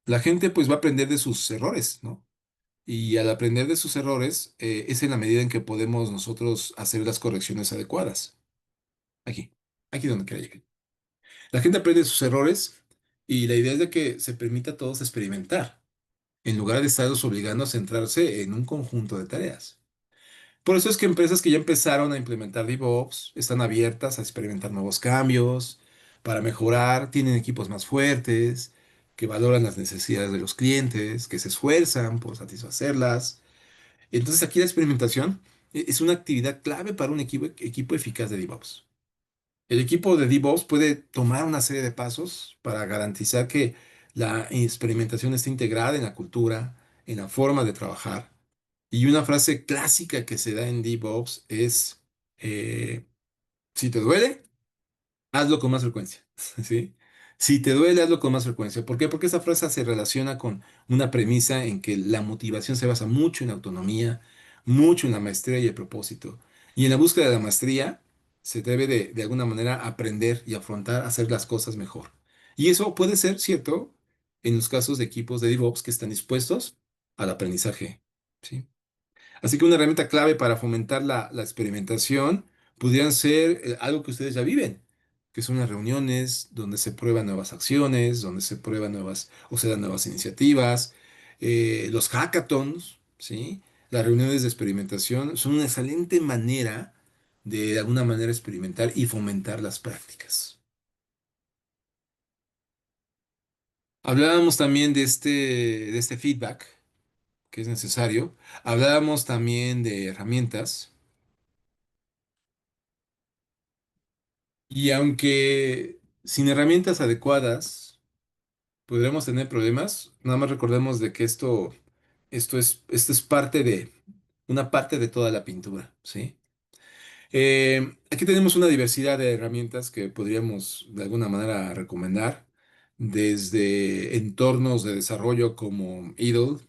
La gente pues va a aprender de sus errores, ¿no? Y al aprender de sus errores, es en la medida en que podemos nosotros hacer las correcciones adecuadas. Aquí, aquí donde quiera llegar. La gente aprende de sus errores y la idea es de que se permita a todos experimentar, en lugar de estarlos obligando a centrarse en un conjunto de tareas. Por eso es que empresas que ya empezaron a implementar DevOps están abiertas a experimentar nuevos cambios, para mejorar, tienen equipos más fuertes, que valoran las necesidades de los clientes, que se esfuerzan por satisfacerlas. Entonces aquí la experimentación es una actividad clave para un equipo eficaz de DevOps. El equipo de DevOps puede tomar una serie de pasos para garantizar que la experimentación esté integrada en la cultura, en la forma de trabajar. Y una frase clásica que se da en DevOps es, eh, si te duele, hazlo con más frecuencia. ¿Sí? Si te duele, hazlo con más frecuencia. ¿Por qué? Porque esa frase se relaciona con una premisa en que la motivación se basa mucho en autonomía, mucho en la maestría y el propósito. Y en la búsqueda de la maestría se debe de alguna manera aprender y afrontar, hacer las cosas mejor. Y eso puede ser cierto en los casos de equipos de DevOps que están dispuestos al aprendizaje. ¿Sí? Así que una herramienta clave para fomentar la experimentación pudieran ser algo que ustedes ya viven, que son las reuniones donde se prueban nuevas acciones, donde se prueban nuevas o se dan nuevas iniciativas, los hackathons, ¿sí? Las reuniones de experimentación son una excelente manera de alguna manera experimentar y fomentar las prácticas. Hablábamos también de este feedback que es necesario. Hablábamos también de herramientas. Y aunque sin herramientas adecuadas podremos tener problemas, nada más recordemos de que esto es una parte de toda la pintura, ¿sí? Aquí tenemos una diversidad de herramientas que podríamos de alguna manera recomendar, desde entornos de desarrollo como Idle,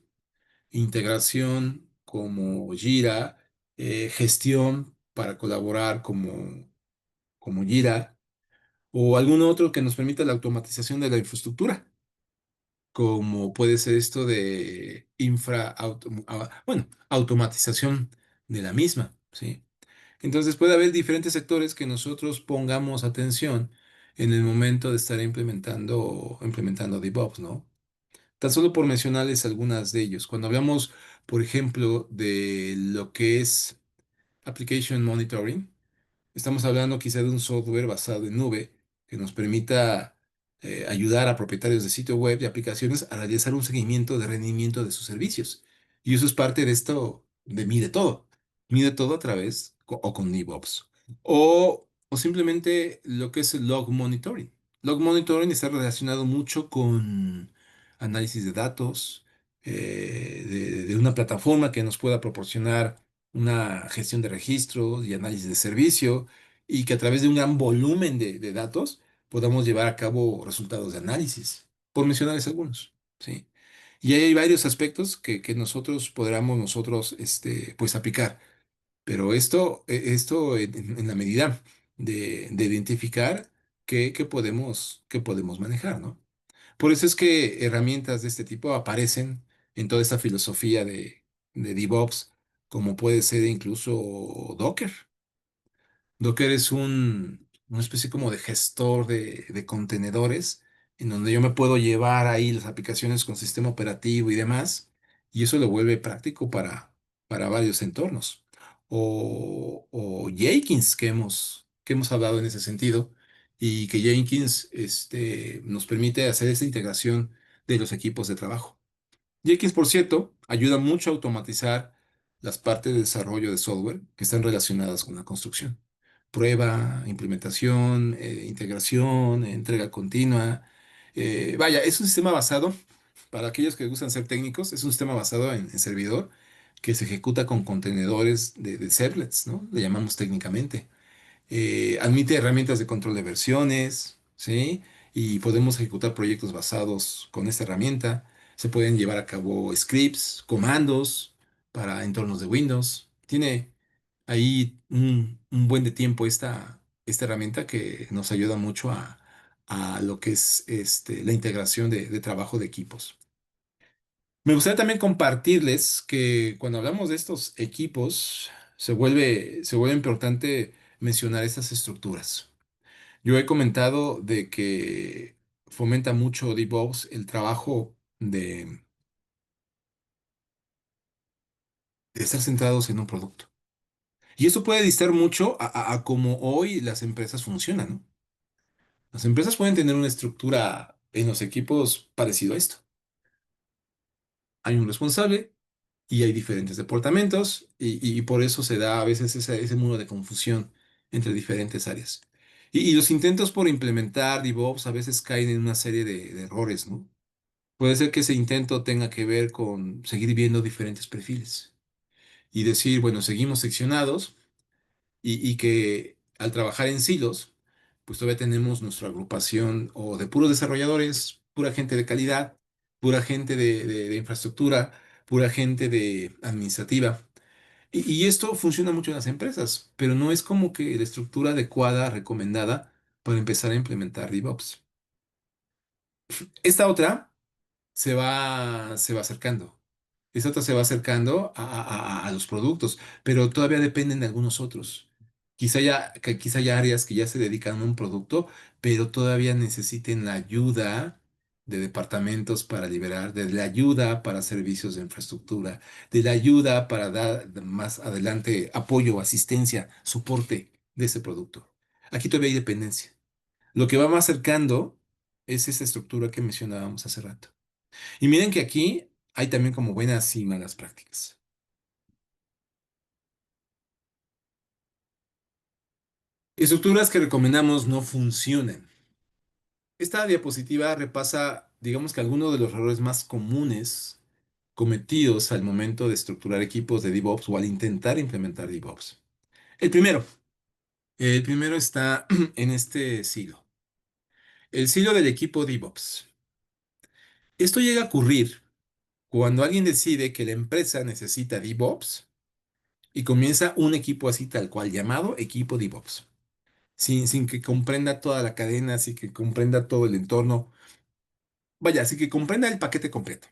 integración como Jira, gestión para colaborar como Jira o algún otro que nos permita la automatización de la infraestructura, como puede ser esto de bueno, automatización de la misma, ¿sí? Entonces puede haber diferentes sectores que nosotros pongamos atención en el momento de estar implementando DevOps, ¿no? Tan solo por mencionarles algunas de ellos. Cuando hablamos, por ejemplo, de lo que es Application Monitoring, estamos hablando quizá de un software basado en nube que nos permita ayudar a propietarios de sitio web y aplicaciones a realizar un seguimiento de rendimiento de sus servicios. Y eso es parte de esto de Mide Todo. Mide Todo a través o con DevOps. O simplemente lo que es el log monitoring. Log monitoring está relacionado mucho con análisis de datos, de una plataforma que nos pueda proporcionar una gestión de registros y análisis de servicio y que a través de un gran volumen de datos podamos llevar a cabo resultados de análisis, por mencionarles algunos, ¿sí? Y ahí hay varios aspectos que nosotros podamos nosotros pues aplicar. Pero esto en la medida de identificar qué podemos manejar, ¿no? Por eso es que herramientas de este tipo aparecen en toda esta filosofía de DevOps, como puede ser incluso Docker. Docker es una especie como de gestor de contenedores, en donde yo me puedo llevar ahí las aplicaciones con sistema operativo y demás, y eso lo vuelve práctico para varios entornos. O Jenkins, que hemos hablado en ese sentido, y que Jenkins nos permite hacer esta integración de los equipos de trabajo. Jenkins, por cierto, ayuda mucho a automatizar las partes de desarrollo de software que están relacionadas con la construcción. Prueba, implementación, integración, entrega continua. Vaya, es un sistema basado, para aquellos que gustan ser técnicos, es un sistema basado en servidor que se ejecuta con contenedores de servlets, ¿no? Le llamamos técnicamente. Admite herramientas de control de versiones, ¿sí? Y podemos ejecutar proyectos basados con esta herramienta. Se pueden llevar a cabo scripts, comandos para entornos de Windows. Tiene ahí un buen de tiempo esta herramienta que nos ayuda mucho a lo que es la integración de trabajo de equipos. Me gustaría también compartirles que cuando hablamos de estos equipos, se vuelve importante mencionar estas estructuras. Yo he comentado de que fomenta mucho DevOps el trabajo de estar centrados en un producto. Y eso puede distar mucho a cómo hoy las empresas funcionan, ¿no? Las empresas pueden tener una estructura en los equipos parecido a esto. Hay un responsable y hay diferentes departamentos y por eso se da a veces ese muro de confusión entre diferentes áreas. Y los intentos por implementar DevOps a veces caen en una serie de errores, ¿no? Puede ser que ese intento tenga que ver con seguir viendo diferentes perfiles y decir, bueno, seguimos seccionados y que al trabajar en silos, pues todavía tenemos nuestra agrupación o de puros desarrolladores, pura gente de calidad, pura gente de infraestructura, pura gente de administrativa. Y esto funciona mucho en las empresas, pero no es como que la estructura adecuada, recomendada para empezar a implementar DevOps. Esta otra se va acercando. Esta otra se va acercando a los productos, pero todavía dependen de algunos otros. Quizá haya áreas que ya se dedican a un producto, pero todavía necesiten la ayuda de departamentos para liberar, de la ayuda para servicios de infraestructura, de la ayuda para dar más adelante apoyo, asistencia, soporte de ese producto. Aquí todavía hay dependencia. Lo que va más acercando es esa estructura que mencionábamos hace rato. Y miren que aquí hay también como buenas y malas prácticas. Estructuras que recomendamos no funcionan. Esta diapositiva repasa, digamos que algunos de los errores más comunes cometidos al momento de estructurar equipos de DevOps o al intentar implementar DevOps. El primero, el primero está en este silo. El silo del equipo DevOps. Esto llega a ocurrir cuando alguien decide que la empresa necesita DevOps y comienza un equipo así tal cual llamado equipo DevOps. Sin que comprenda toda la cadena, sin que comprenda todo el entorno. Vaya, sin que comprenda el paquete completo.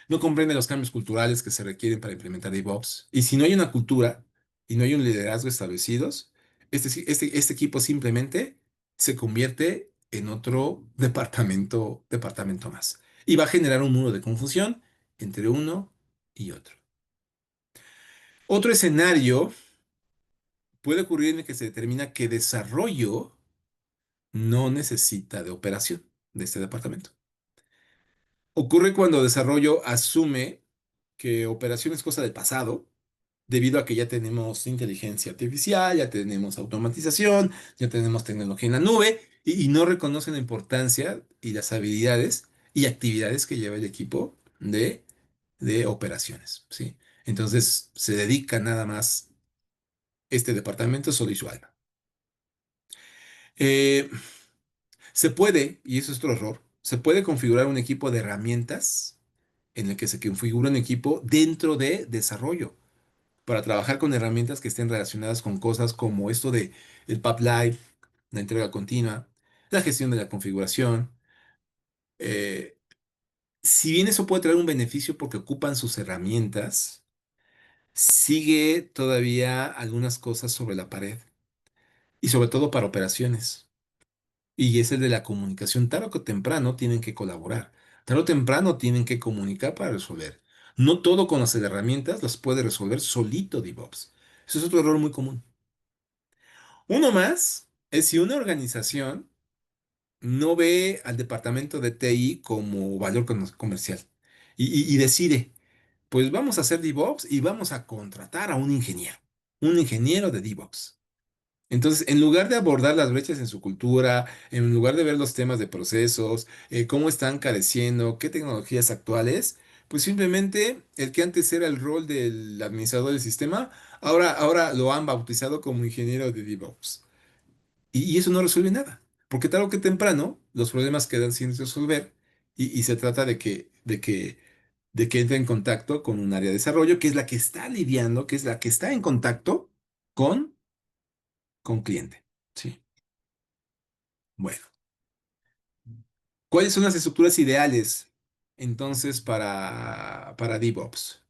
No comprende los cambios culturales que se requieren para implementar DevOps. Y si no hay una cultura y no hay un liderazgo establecidos, este equipo simplemente se convierte en otro departamento más. Y va a generar un muro de confusión entre uno y otro. Otro escenario puede ocurrir en el que se determina que desarrollo no necesita de operación de este departamento. Ocurre cuando desarrollo asume que operación es cosa del pasado, debido a que ya tenemos inteligencia artificial, ya tenemos automatización, ya tenemos tecnología en la nube, y no reconoce la importancia y las habilidades y actividades que lleva el equipo de, de operaciones, ¿sí? Entonces se dedica nada más este departamento solo y su alma. Eh, Se puede, y eso es otro error, se puede configurar un equipo de herramientas en el que se configura un equipo dentro de desarrollo para trabajar con herramientas que estén relacionadas con cosas como esto de el pipeline, la entrega continua, la gestión de la configuración. Eh, si bien eso puede traer un beneficio porque ocupan sus herramientas, sigue todavía algunas cosas sobre la pared y sobre todo para operaciones. Y es el de la comunicación. Tarde o temprano tienen que colaborar. Tarde o temprano tienen que comunicar para resolver. No todo con las herramientas las puede resolver solito DevOps. Eso es otro error muy común. Uno más es si una organización no ve al departamento de TI como valor comercial y decide, pues vamos a hacer DevOps y vamos a contratar a un ingeniero de DevOps. Entonces, en lugar de abordar las brechas en su cultura, en lugar de ver los temas de procesos, cómo están careciendo, qué tecnologías actuales, pues simplemente el que antes era el rol del administrador del sistema, ahora lo han bautizado como ingeniero de DevOps. Y eso no resuelve nada, porque tarde o que temprano los problemas quedan sin resolver y se trata de que entre en contacto con un área de desarrollo que es la que está lidiando, que es la que está en contacto con, con cliente. Sí. Bueno, ¿cuáles son las estructuras ideales entonces para DevOps?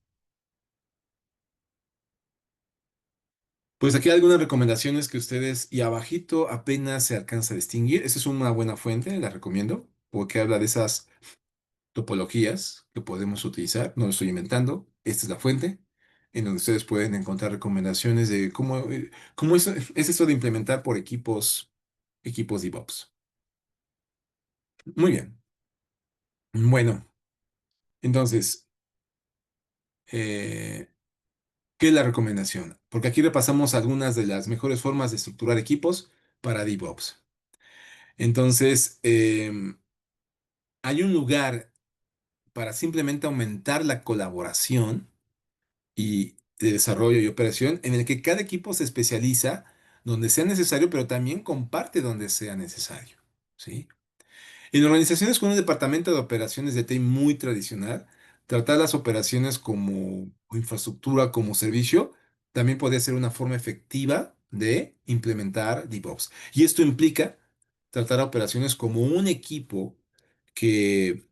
Pues aquí hay algunas recomendaciones que ustedes y abajito apenas se alcanza a distinguir. Esa es una buena fuente, la recomiendo, porque habla de esas topologías que podemos utilizar. No lo estoy inventando, esta es la fuente en donde ustedes pueden encontrar recomendaciones de cómo es esto de implementar por equipos DevOps. Muy bien. Bueno, entonces, eh, ¿qué es la recomendación? Porque aquí repasamos algunas de las mejores formas de estructurar equipos para DevOps. Entonces, hay un lugar para simplemente aumentar la colaboración y de desarrollo y operación en el que cada equipo se especializa donde sea necesario, pero también comparte donde sea necesario. ¿Sí? En organizaciones con un departamento de operaciones de TI muy tradicional, tratar las operaciones como infraestructura, como servicio, también podría ser una forma efectiva de implementar DevOps. Y esto implica tratar a operaciones como un equipo que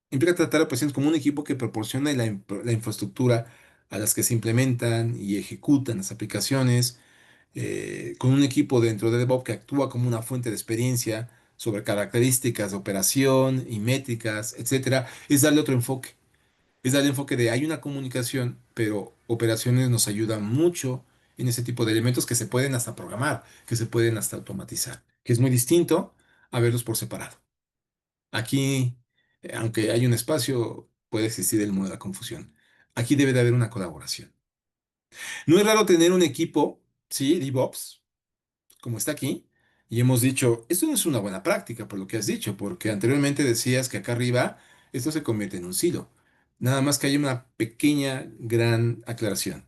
implica tratar a operaciones como un equipo que proporciona la infraestructura a las que se implementan y ejecutan las aplicaciones con un equipo dentro de DevOps que actúa como una fuente de experiencia sobre características de operación y métricas, etcétera, es darle otro enfoque. Es darle enfoque de hay una comunicación, pero operaciones nos ayudan mucho en ese tipo de elementos que se pueden hasta programar, que se pueden hasta automatizar, que es muy distinto a verlos por separado. Aquí, aunque hay un espacio, puede existir el modo de la confusión. Aquí debe de haber una colaboración. No es raro tener un equipo, sí, DevOps, como está aquí, y hemos dicho, esto no es una buena práctica por lo que has dicho, porque anteriormente decías que acá arriba esto se convierte en un silo. Nada más que hay una pequeña, gran aclaración.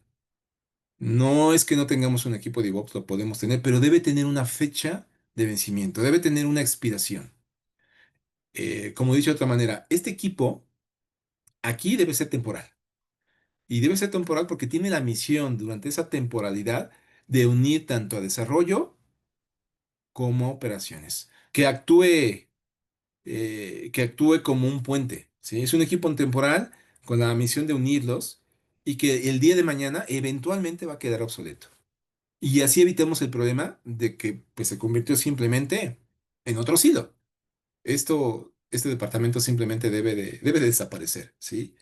No es que no tengamos un equipo de DevOps, lo podemos tener, pero debe tener una fecha de vencimiento, debe tener una expiración. Como he dicho de otra manera, este equipo aquí debe ser temporal. Y debe ser temporal porque tiene la misión durante esa temporalidad de unir tanto a desarrollo como a operaciones. Que actúe como un puente, ¿sí? Es un equipo temporal con la misión de unirlos y que el día de mañana eventualmente va a quedar obsoleto. Y así evitamos el problema de que pues, se convirtió simplemente en otro silo. Este departamento simplemente debe de desaparecer, ¿sí?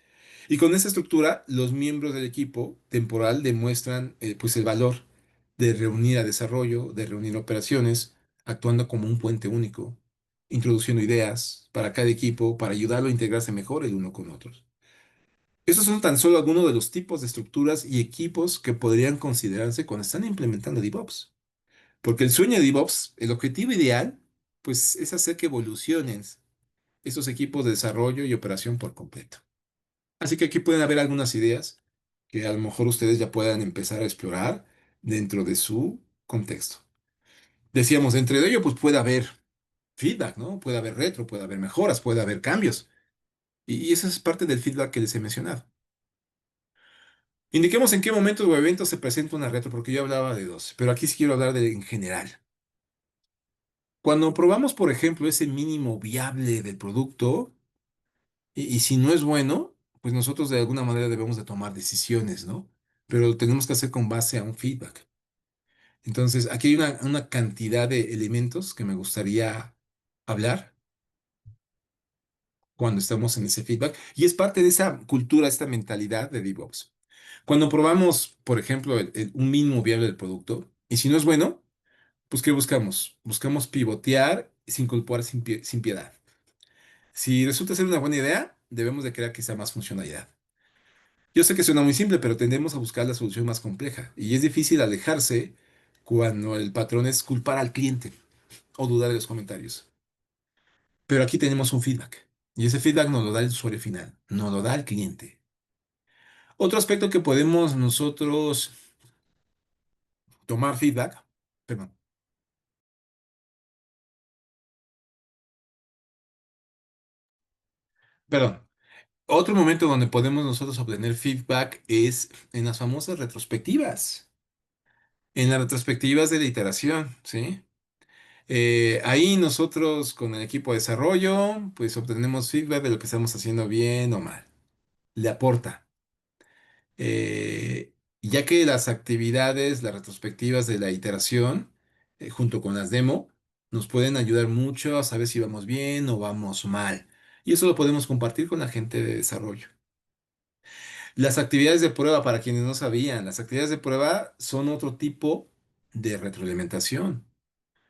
Y con esa estructura, los miembros del equipo temporal demuestran pues el valor de reunir a desarrollo, de reunir operaciones, actuando como un puente único, introduciendo ideas para cada equipo para ayudarlo a integrarse mejor el uno con otros. Estos son tan solo algunos de los tipos de estructuras y equipos que podrían considerarse cuando están implementando DevOps. Porque el sueño de DevOps, el objetivo ideal, pues es hacer que evolucionen esos equipos de desarrollo y operación por completo. Así que aquí pueden haber algunas ideas que a lo mejor ustedes ya puedan empezar a explorar dentro de su contexto. Decíamos, entre ello, pues puede haber feedback, ¿no? Puede haber retro, puede haber mejoras, puede haber cambios. Y esa es parte del feedback que les he mencionado. Indiquemos en qué momento o evento se presenta una retro, porque yo hablaba de dos, pero aquí sí quiero hablar de en general. Cuando probamos, por ejemplo, ese mínimo viable del producto, y si no es bueno, pues nosotros de alguna manera debemos de tomar decisiones, ¿no? Pero lo tenemos que hacer con base a un feedback. Entonces, aquí hay una cantidad de elementos que me gustaría hablar cuando estamos en ese feedback, y es parte de esa cultura, esta mentalidad de DevOps. Cuando probamos, por ejemplo, un mínimo viable del producto, y si no es bueno, pues ¿qué buscamos? Buscamos pivotear sin culpar sin piedad. Si resulta ser una buena idea, debemos de crear quizá más funcionalidad. Yo sé que suena muy simple, pero tendemos a buscar la solución más compleja, y es difícil alejarse cuando el patrón es culpar al cliente o dudar de los comentarios. Pero aquí tenemos un feedback, y ese feedback nos lo da el usuario final, nos lo da el cliente. Otro aspecto que podemos nosotros tomar feedback, perdón, perdón. Otro momento donde podemos nosotros obtener feedback es en las famosas retrospectivas, en las retrospectivas de la iteración, ¿sí? Ahí nosotros con el equipo de desarrollo, pues obtenemos feedback de lo que estamos haciendo bien o mal. Le aporta. Ya que las actividades, las retrospectivas de la iteración, junto con las demo, nos pueden ayudar mucho a saber si vamos bien o vamos mal. Y eso lo podemos compartir con la gente de desarrollo. Las actividades de prueba, para quienes no sabían, las actividades de prueba son otro tipo de retroalimentación.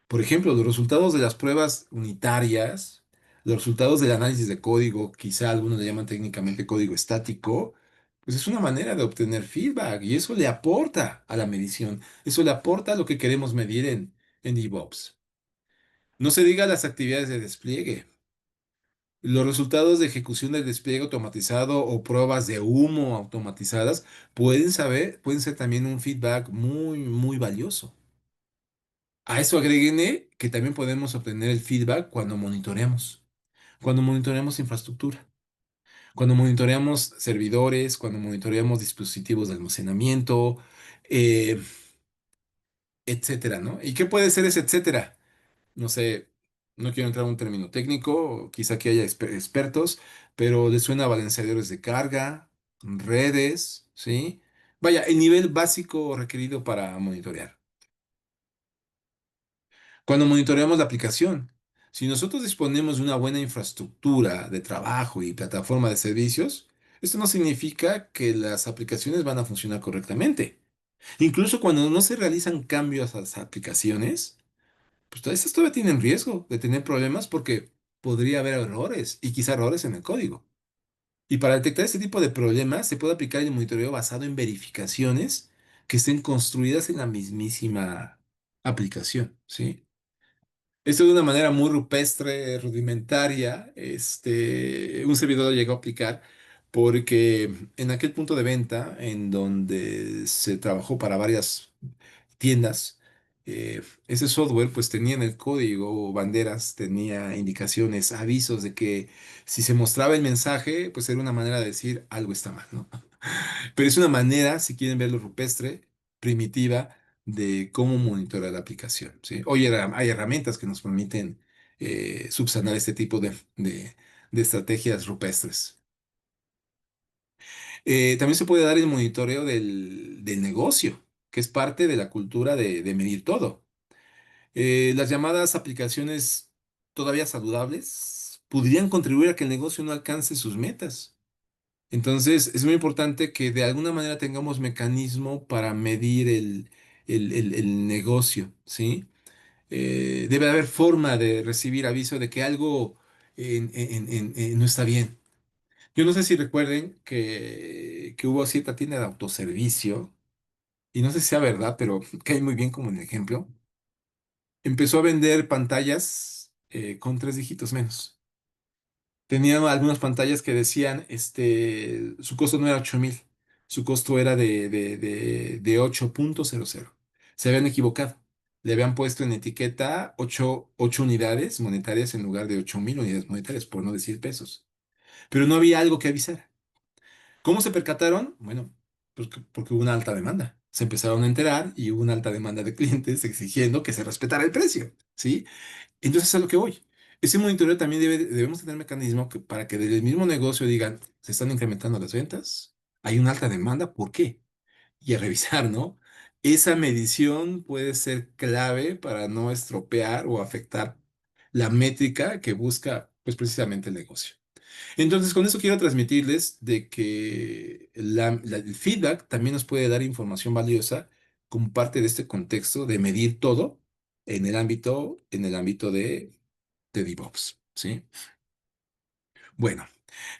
Por ejemplo, los resultados de las pruebas unitarias, los resultados del análisis de código, quizá algunos le llaman técnicamente código estático, pues es una manera de obtener feedback y eso le aporta a la medición, eso le aporta a lo que queremos medir en DevOps. No se diga las actividades de despliegue. Los resultados de ejecución del despliegue automatizado o pruebas de humo automatizadas pueden ser también un feedback muy, muy valioso. A eso agréguenle que también podemos obtener el feedback cuando monitoreamos infraestructura, cuando monitoreamos servidores, cuando monitoreamos dispositivos de almacenamiento, eh, etcétera, ¿no? ¿Y qué puede ser ese etcétera? No sé, no quiero entrar en un término técnico, quizá que haya expertos, pero les suena a balanceadores de carga, redes, ¿sí? Vaya, el nivel básico requerido para monitorear. Cuando monitoreamos la aplicación, si nosotros disponemos de una buena infraestructura de trabajo y plataforma de servicios, esto no significa que las aplicaciones van a funcionar correctamente. Incluso cuando no se realizan cambios a las aplicaciones, pues todas estas todavía tienen riesgo de tener problemas porque podría haber errores y quizá errores en el código. Y para detectar este tipo de problemas se puede aplicar el monitoreo basado en verificaciones que estén construidas en la mismísima aplicación, ¿sí? Esto de una manera muy rupestre, rudimentaria, un servidor lo llegó a aplicar porque en aquel punto de venta en donde se trabajó para varias tiendas, ese software pues tenía en el código banderas, tenía indicaciones, avisos de que si se mostraba el mensaje, pues era una manera de decir algo está mal, ¿no? Pero es una manera, si quieren verlo rupestre, primitiva, de cómo monitorear la aplicación, ¿sí? Hoy hay herramientas que nos permiten subsanar este tipo de estrategias rupestres. También se puede dar el monitoreo del negocio, que es parte de la cultura de medir todo. Las llamadas aplicaciones todavía saludables podrían contribuir a que el negocio no alcance sus metas. Entonces, es muy importante que de alguna manera tengamos mecanismo para medir el negocio, ¿sí? Debe haber forma de recibir aviso de que algo no está bien. Yo no sé si recuerden que hubo cierta tienda de autoservicio, y no sé si sea verdad, pero cae muy bien como un ejemplo. Empezó a vender pantallas con 3 dígitos menos. Tenían algunas pantallas que decían, su costo no era 8,000, su costo era de 8,00. Se habían equivocado. Le habían puesto en etiqueta ocho unidades monetarias en lugar de 8,000 unidades monetarias, por no decir pesos. Pero no había algo que avisar. ¿Cómo se percataron? Bueno, porque hubo una alta demanda. Se empezaron a enterar y hubo una alta demanda de clientes exigiendo que se respetara el precio, ¿sí? Entonces, a lo que voy. Ese monitoreo también debemos tener mecanismo para que del mismo negocio digan, se están incrementando las ventas, hay una alta demanda, ¿por qué? Y a revisar, ¿no? Esa medición puede ser clave para no estropear o afectar la métrica que busca, pues precisamente el negocio. Entonces, con eso quiero transmitirles de que el feedback también nos puede dar información valiosa como parte de este contexto de medir todo en el ámbito de DevOps, ¿sí? Bueno,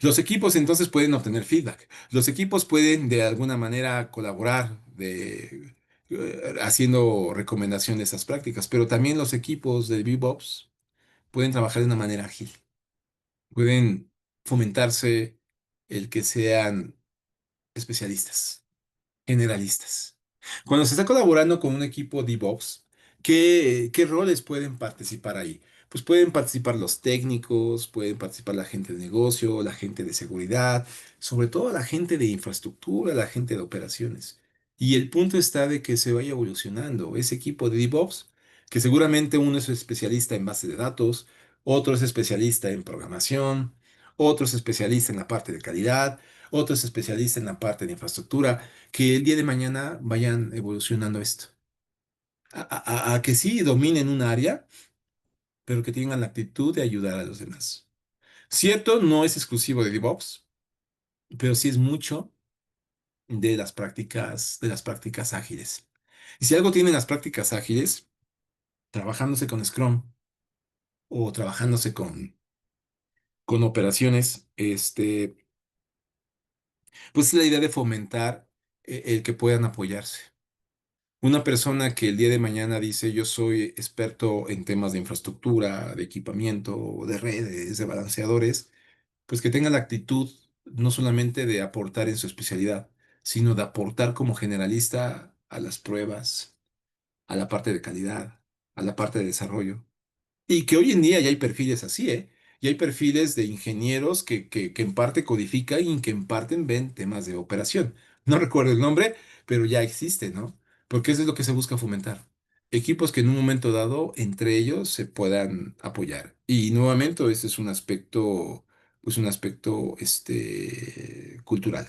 los equipos entonces pueden obtener feedback. Los equipos pueden de alguna manera colaborar haciendo recomendación de esas prácticas, pero también los equipos de DevOps pueden trabajar de una manera ágil. Pueden fomentarse el que sean especialistas, generalistas. Cuando se está colaborando con un equipo DevOps, ¿qué roles pueden participar ahí? Pues pueden participar los técnicos, pueden participar la gente de negocio, la gente de seguridad, sobre todo la gente de infraestructura, la gente de operaciones. Y el punto está de que se vaya evolucionando ese equipo de DevOps, que seguramente uno es especialista en base de datos, otro es especialista en programación, otro es especialista en la parte de calidad, otro es especialista en la parte de infraestructura, que el día de mañana vayan evolucionando esto. A que sí dominen un área, pero que tengan la actitud de ayudar a los demás. Cierto, no es exclusivo de DevOps, pero sí es mucho de las prácticas ágiles. Y si algo tienen las prácticas ágiles, trabajándose con Scrum o trabajándose con operaciones, pues es la idea de fomentar el que puedan apoyarse. Una persona que el día de mañana dice yo soy experto en temas de infraestructura, de equipamiento, de redes, de balanceadores, pues que tenga la actitud no solamente de aportar en su especialidad, sino de aportar como generalista a las pruebas, a la parte de calidad, a la parte de desarrollo. Y que hoy en día ya hay perfiles así, ¿eh? Y hay perfiles de ingenieros que en parte codifican y que en parte ven temas de operación. No recuerdo el nombre, pero ya existe, ¿no? Porque eso es lo que se busca fomentar. Equipos que en un momento dado entre ellos se puedan apoyar. Y nuevamente ese es un aspecto cultural.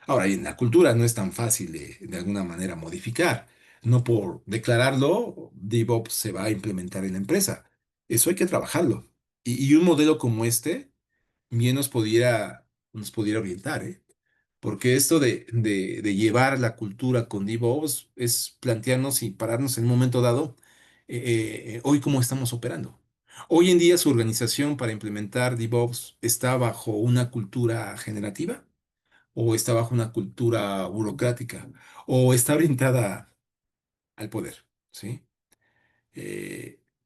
Ahora, y en la cultura no es tan fácil de alguna manera modificar. No por declararlo, DevOps se va a implementar en la empresa. Eso hay que trabajarlo. Y un modelo como este bien nos pudiera orientar, ¿eh? Porque esto de llevar la cultura con DevOps es plantearnos y pararnos en un momento dado, hoy cómo estamos operando. Hoy en día su organización para implementar DevOps está bajo una cultura generativa o está bajo una cultura burocrática, o está orientada al poder, ¿sí?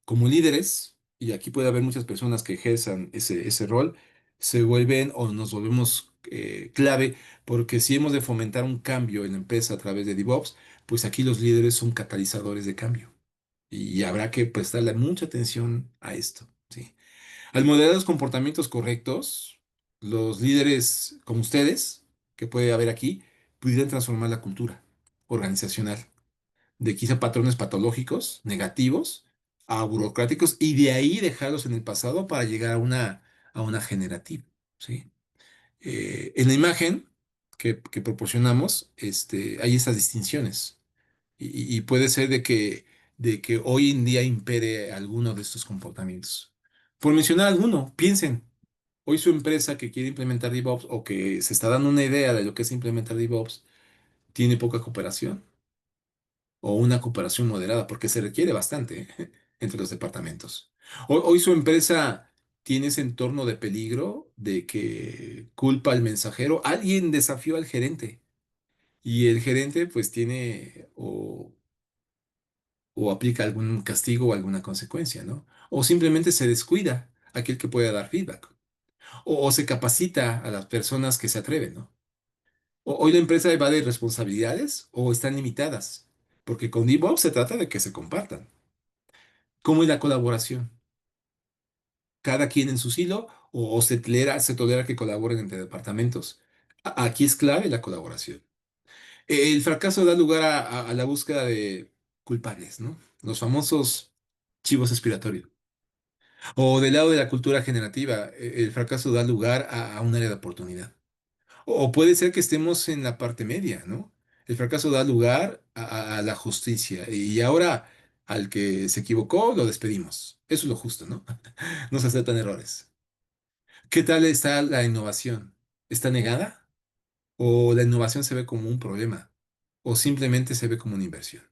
Como líderes, y aquí puede haber muchas personas que ejerzan ese rol, se vuelven o nos volvemos clave, porque si hemos de fomentar un cambio en la empresa a través de DevOps, pues aquí los líderes son catalizadores de cambio. Y habrá que prestarle mucha atención a esto, ¿sí? Al modelar los comportamientos correctos, los líderes como ustedes, que puede haber aquí, pudieran transformar la cultura organizacional de quizá patrones patológicos, negativos, a burocráticos y de ahí dejarlos en el pasado para llegar a una generativa, ¿sí? En la imagen que proporcionamos, hay esas distinciones y puede ser de que hoy en día impere alguno de estos comportamientos. Por mencionar alguno, piensen, hoy su empresa que quiere implementar DevOps o que se está dando una idea de lo que es implementar DevOps, tiene poca cooperación o una cooperación moderada, porque se requiere bastante entre los departamentos. Hoy su empresa tiene ese entorno de peligro de que culpa al mensajero, alguien desafió al gerente y el gerente pues tiene o aplica algún castigo o alguna consecuencia, ¿no? O simplemente se descuida aquel que pueda dar feedback. O se capacita a las personas que se atreven, ¿no? Hoy la empresa evade responsabilidades o están limitadas, porque con DevOps se trata de que se compartan. ¿Cómo es la colaboración? ¿Cada quien en su silo o se tolera que colaboren entre departamentos? Aquí es clave la colaboración. El fracaso da lugar a la búsqueda de culpables, ¿no? Los famosos chivos expiatorios. O del lado de la cultura generativa, el fracaso da lugar a un área de oportunidad. O puede ser que estemos en la parte media, ¿no? El fracaso da lugar a la justicia y ahora al que se equivocó lo despedimos. Eso es lo justo, ¿no? No se aceptan errores. ¿Qué tal está la innovación? ¿Está negada? ¿O la innovación se ve como un problema? ¿O simplemente se ve como una inversión?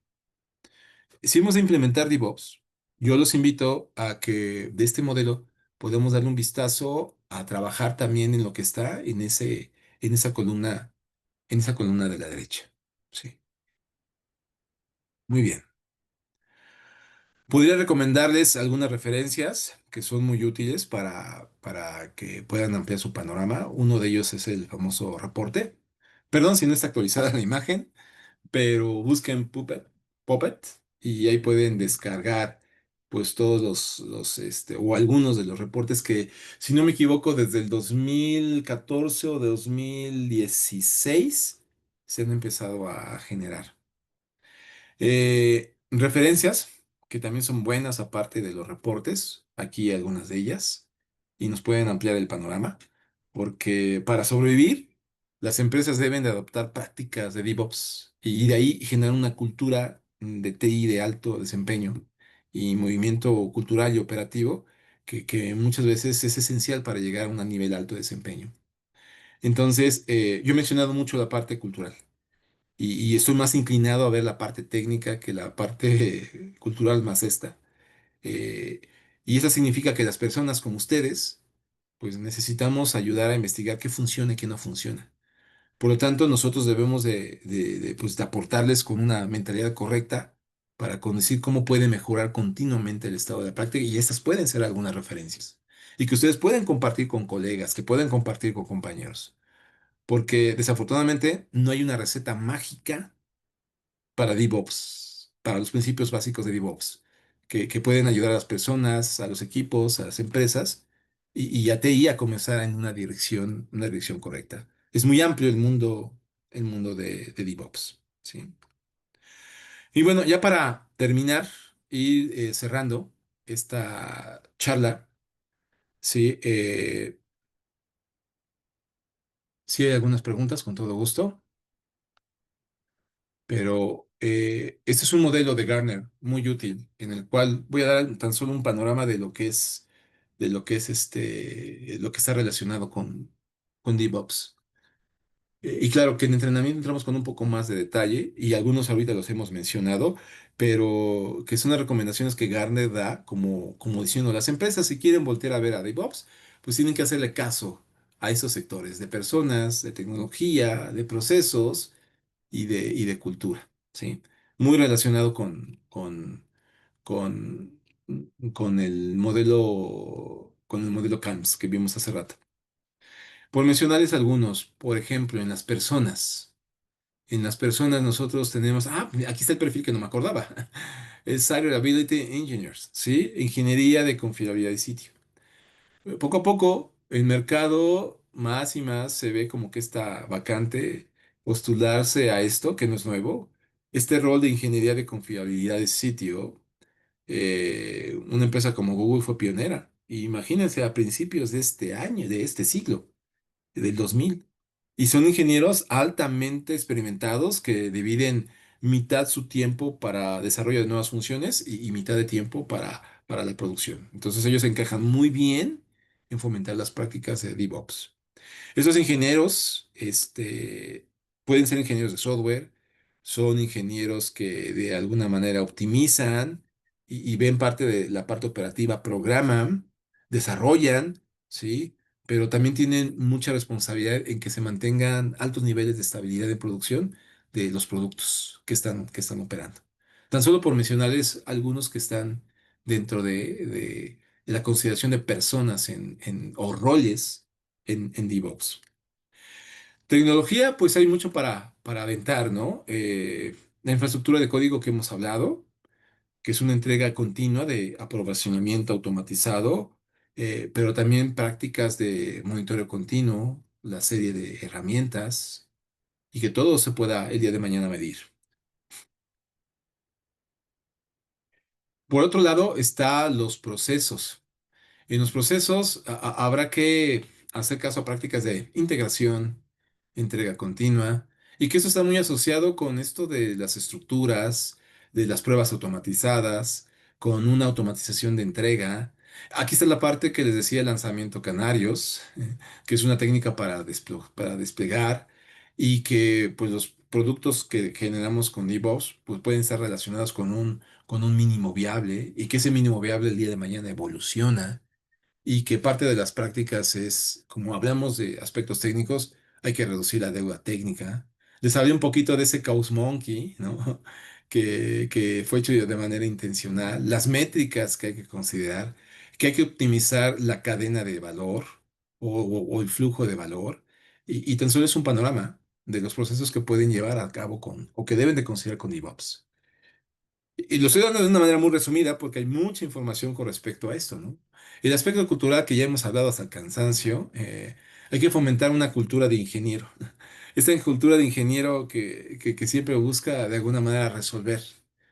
Si hemos de implementar DevOps, yo los invito a que de este modelo podemos darle un vistazo a trabajar también en lo que está en en esa columna de la derecha. Sí, muy bien. Podría recomendarles algunas referencias que son muy útiles para que puedan ampliar su panorama. Uno de ellos es el famoso reporte. Perdón si no está actualizada la imagen, pero busquen Puppet y ahí pueden descargar pues todos o algunos de los reportes que, si no me equivoco, desde el 2014 o 2016 se han empezado a generar. Referencias que también son buenas aparte de los reportes, aquí algunas de ellas, y nos pueden ampliar el panorama, porque para sobrevivir, las empresas deben de adoptar prácticas de DevOps y de ahí generar una cultura de TI de alto desempeño y movimiento cultural y operativo que muchas veces es esencial para llegar a un nivel alto de desempeño. Entonces, yo he mencionado mucho la parte cultural y estoy más inclinado a ver la parte técnica que la parte cultural más esta. Eh, y eso significa que las personas como ustedes, pues necesitamos ayudar a investigar qué funciona y qué no funciona. Por lo tanto, nosotros debemos pues, de aportarles con una mentalidad correcta para decir cómo puede mejorar continuamente el estado de la práctica y estas pueden ser algunas referencias. Y que ustedes pueden compartir con colegas, que pueden compartir con compañeros. Porque desafortunadamente no hay una receta mágica para DevOps, para los principios básicos de DevOps, que pueden ayudar a las personas, a los equipos, a las empresas y a TI a comenzar en una dirección correcta. Es muy amplio el mundo de DevOps, ¿sí? Y bueno, ya para terminar y cerrando esta charla, sí, sí hay algunas preguntas, con todo gusto. Pero este es un modelo de Gartner muy útil, en el cual voy a dar tan solo un panorama de lo que es lo que está relacionado con DevOps. Y claro que en entrenamiento entramos con un poco más de detalle, y algunos ahorita los hemos mencionado, pero que son las recomendaciones que Gartner da, como diciendo, las empresas si quieren voltear a ver a DevOps, pues tienen que hacerle caso a esos sectores de personas, de tecnología, de procesos y de cultura, ¿sí? Muy relacionado con, con el modelo CAMS que vimos hace rato. Por mencionarles algunos, por ejemplo, en las personas. En las personas nosotros tenemos, aquí está el perfil que no me acordaba. Es Site Reliability Engineers, ¿sí? Ingeniería de confiabilidad de sitio. Poco a poco, el mercado más y más se ve como que está vacante postularse a esto, que no es nuevo. Este rol de ingeniería de confiabilidad de sitio, una empresa como Google fue pionera. Imagínense a principios de este año, de este siglo, del 2000. Y son ingenieros altamente experimentados que dividen mitad su tiempo para desarrollo de nuevas funciones y mitad de tiempo para la producción. Entonces ellos se encajan muy bien en fomentar las prácticas de DevOps. Esos ingenieros, pueden ser ingenieros de software, son ingenieros que de alguna manera optimizan y ven parte de la parte operativa, programan, desarrollan, ¿sí? Pero también tienen mucha responsabilidad en que se mantengan altos niveles de estabilidad de producción de los productos que están operando. Tan solo por mencionarles algunos que están dentro de la consideración de personas o roles en DevOps. Tecnología, pues hay mucho para aventar, ¿no? La infraestructura de código que hemos hablado, que es una entrega continua de aprovisionamiento automatizado, pero también prácticas de monitoreo continuo, la serie de herramientas y que todo se pueda el día de mañana medir. Por otro lado, está los procesos. En los procesos habrá que hacer caso a prácticas de integración, entrega continua, y que eso está muy asociado con esto de las estructuras, de las pruebas automatizadas, con una automatización de entrega. Aquí está la parte que les decía, el lanzamiento canarios, que es una técnica para desplegar y que pues los productos que generamos con DevOps pues pueden estar relacionados con un mínimo viable y que ese mínimo viable el día de mañana evoluciona y que parte de las prácticas es, como hablamos de aspectos técnicos, hay que reducir la deuda técnica. Les hablé un poquito de ese Chaos Monkey, ¿no? Que fue hecho de manera intencional, las métricas que hay que considerar, que hay que optimizar la cadena de valor o el flujo de valor, y tan solo es un panorama de los procesos que pueden llevar a cabo con, o que deben de considerar con DevOps. Y lo estoy dando de una manera muy resumida porque hay mucha información con respecto a esto, ¿no? El aspecto cultural que ya hemos hablado hasta el cansancio, hay que fomentar una cultura de ingeniero. Esta cultura de ingeniero que siempre busca de alguna manera resolver,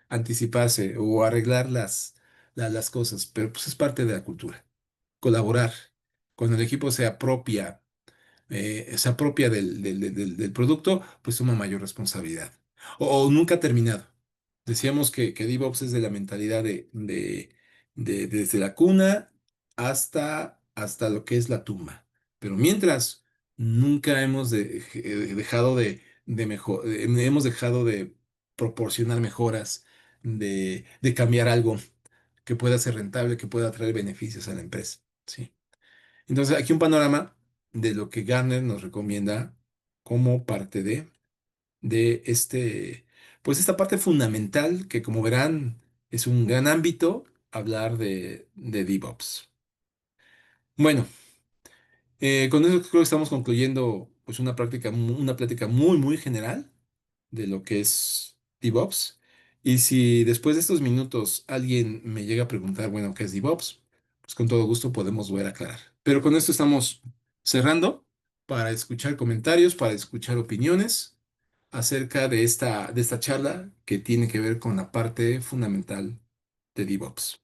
anticiparse o arreglar las cosas, pero pues es parte de la cultura. Colaborar. Cuando el equipo se apropia del producto, pues toma mayor responsabilidad. O nunca ha terminado. Decíamos que DevOps es de la mentalidad desde la cuna hasta lo que es la tumba. Pero mientras, nunca dejado hemos dejado de proporcionar mejoras, de cambiar algo que pueda ser rentable, que pueda traer beneficios a la empresa. ¿Sí? Entonces, aquí un panorama de lo que Gartner nos recomienda como parte de pues esta parte fundamental que, como verán, es un gran ámbito hablar de DevOps. Bueno, con eso creo que estamos concluyendo pues una plática muy, muy general de lo que es DevOps. Y si después de estos minutos alguien me llega a preguntar, bueno, ¿qué es DevOps? Pues con todo gusto podemos volver a aclarar. Pero con esto estamos cerrando para escuchar comentarios, para escuchar opiniones acerca de esta charla que tiene que ver con la parte fundamental de DevOps.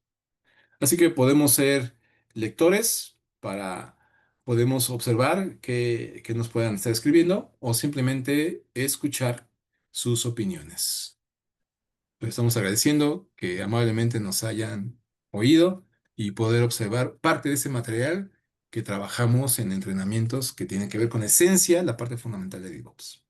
Así que podemos ser lectores podemos observar que nos puedan estar escribiendo o simplemente escuchar sus opiniones. Les estamos agradeciendo que amablemente nos hayan oído y poder observar parte de ese material que trabajamos en entrenamientos que tienen que ver con esencia, la parte fundamental de DevOps.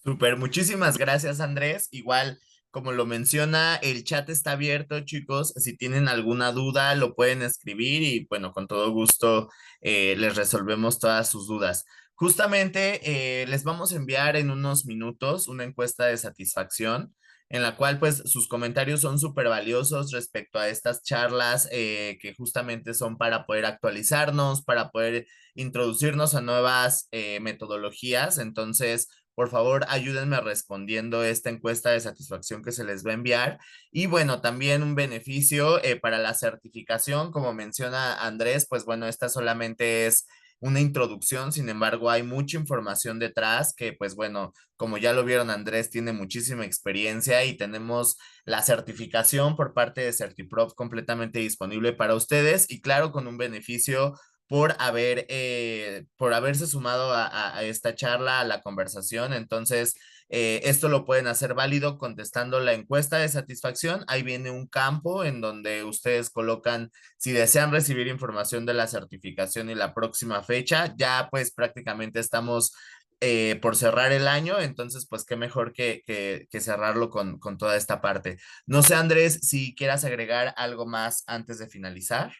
Súper, muchísimas gracias, Andrés. Igual, como lo menciona, el chat está abierto, chicos. Si tienen alguna duda, lo pueden escribir y bueno, con todo gusto les resolvemos todas sus dudas. Justamente les vamos a enviar en unos minutos una encuesta de satisfacción en la cual pues sus comentarios son súper valiosos respecto a estas charlas que justamente son para poder actualizarnos, para poder introducirnos a nuevas metodologías. Entonces, por favor, ayúdenme respondiendo esta encuesta de satisfacción que se les va a enviar. Y bueno, también un beneficio para la certificación, como menciona Andrés, pues bueno, esta solamente es una introducción, sin embargo, hay mucha información detrás que, pues bueno, como ya lo vieron, Andrés tiene muchísima experiencia y tenemos la certificación por parte de CertiProf completamente disponible para ustedes y claro, con un beneficio por haberse sumado a esta charla, a la conversación. Entonces, esto lo pueden hacer válido contestando la encuesta de satisfacción. Ahí viene un campo en donde ustedes colocan si desean recibir información de la certificación y la próxima fecha. Ya pues prácticamente estamos por cerrar el año, entonces pues qué mejor que cerrarlo con toda esta parte. No sé, Andrés, si quieras agregar algo más antes de finalizar.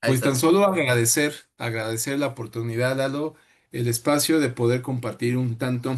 Ahí Pues estás. tan solo agradecer la oportunidad, Lalo, el espacio de poder compartir un tanto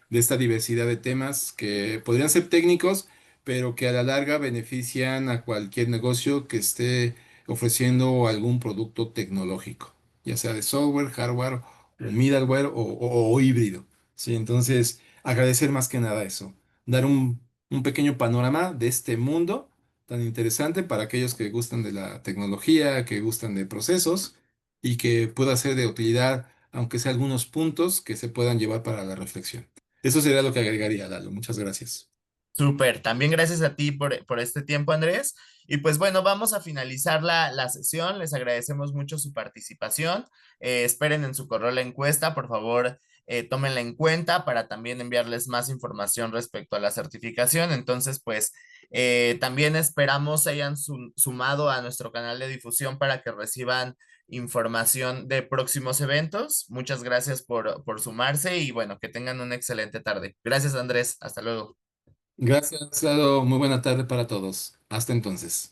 de esta diversidad de temas que podrían ser técnicos, pero que a la larga benefician a cualquier negocio que esté ofreciendo algún producto tecnológico, ya sea de software, hardware o middleware o híbrido. Sí, entonces agradecer más que nada eso, dar un pequeño panorama de este mundo tan interesante para aquellos que gustan de la tecnología, que gustan de procesos y que pueda ser de utilidad, aunque sea algunos puntos que se puedan llevar para la reflexión. Eso sería lo que agregaría, Lalo. Muchas gracias. Súper, también gracias a ti por este tiempo, Andrés. Y pues bueno, vamos a finalizar la sesión. Les agradecemos mucho su participación. Esperen en su correo la encuesta, por favor, tómenla en cuenta para también enviarles más información respecto a la certificación. Entonces, pues también esperamos se hayan sumado a nuestro canal de difusión para que reciban información de próximos eventos. Muchas gracias por sumarse y bueno, que tengan una excelente tarde. Gracias, Andrés. Hasta luego. Gracias, Lalo. Muy buena tarde para todos. Hasta entonces.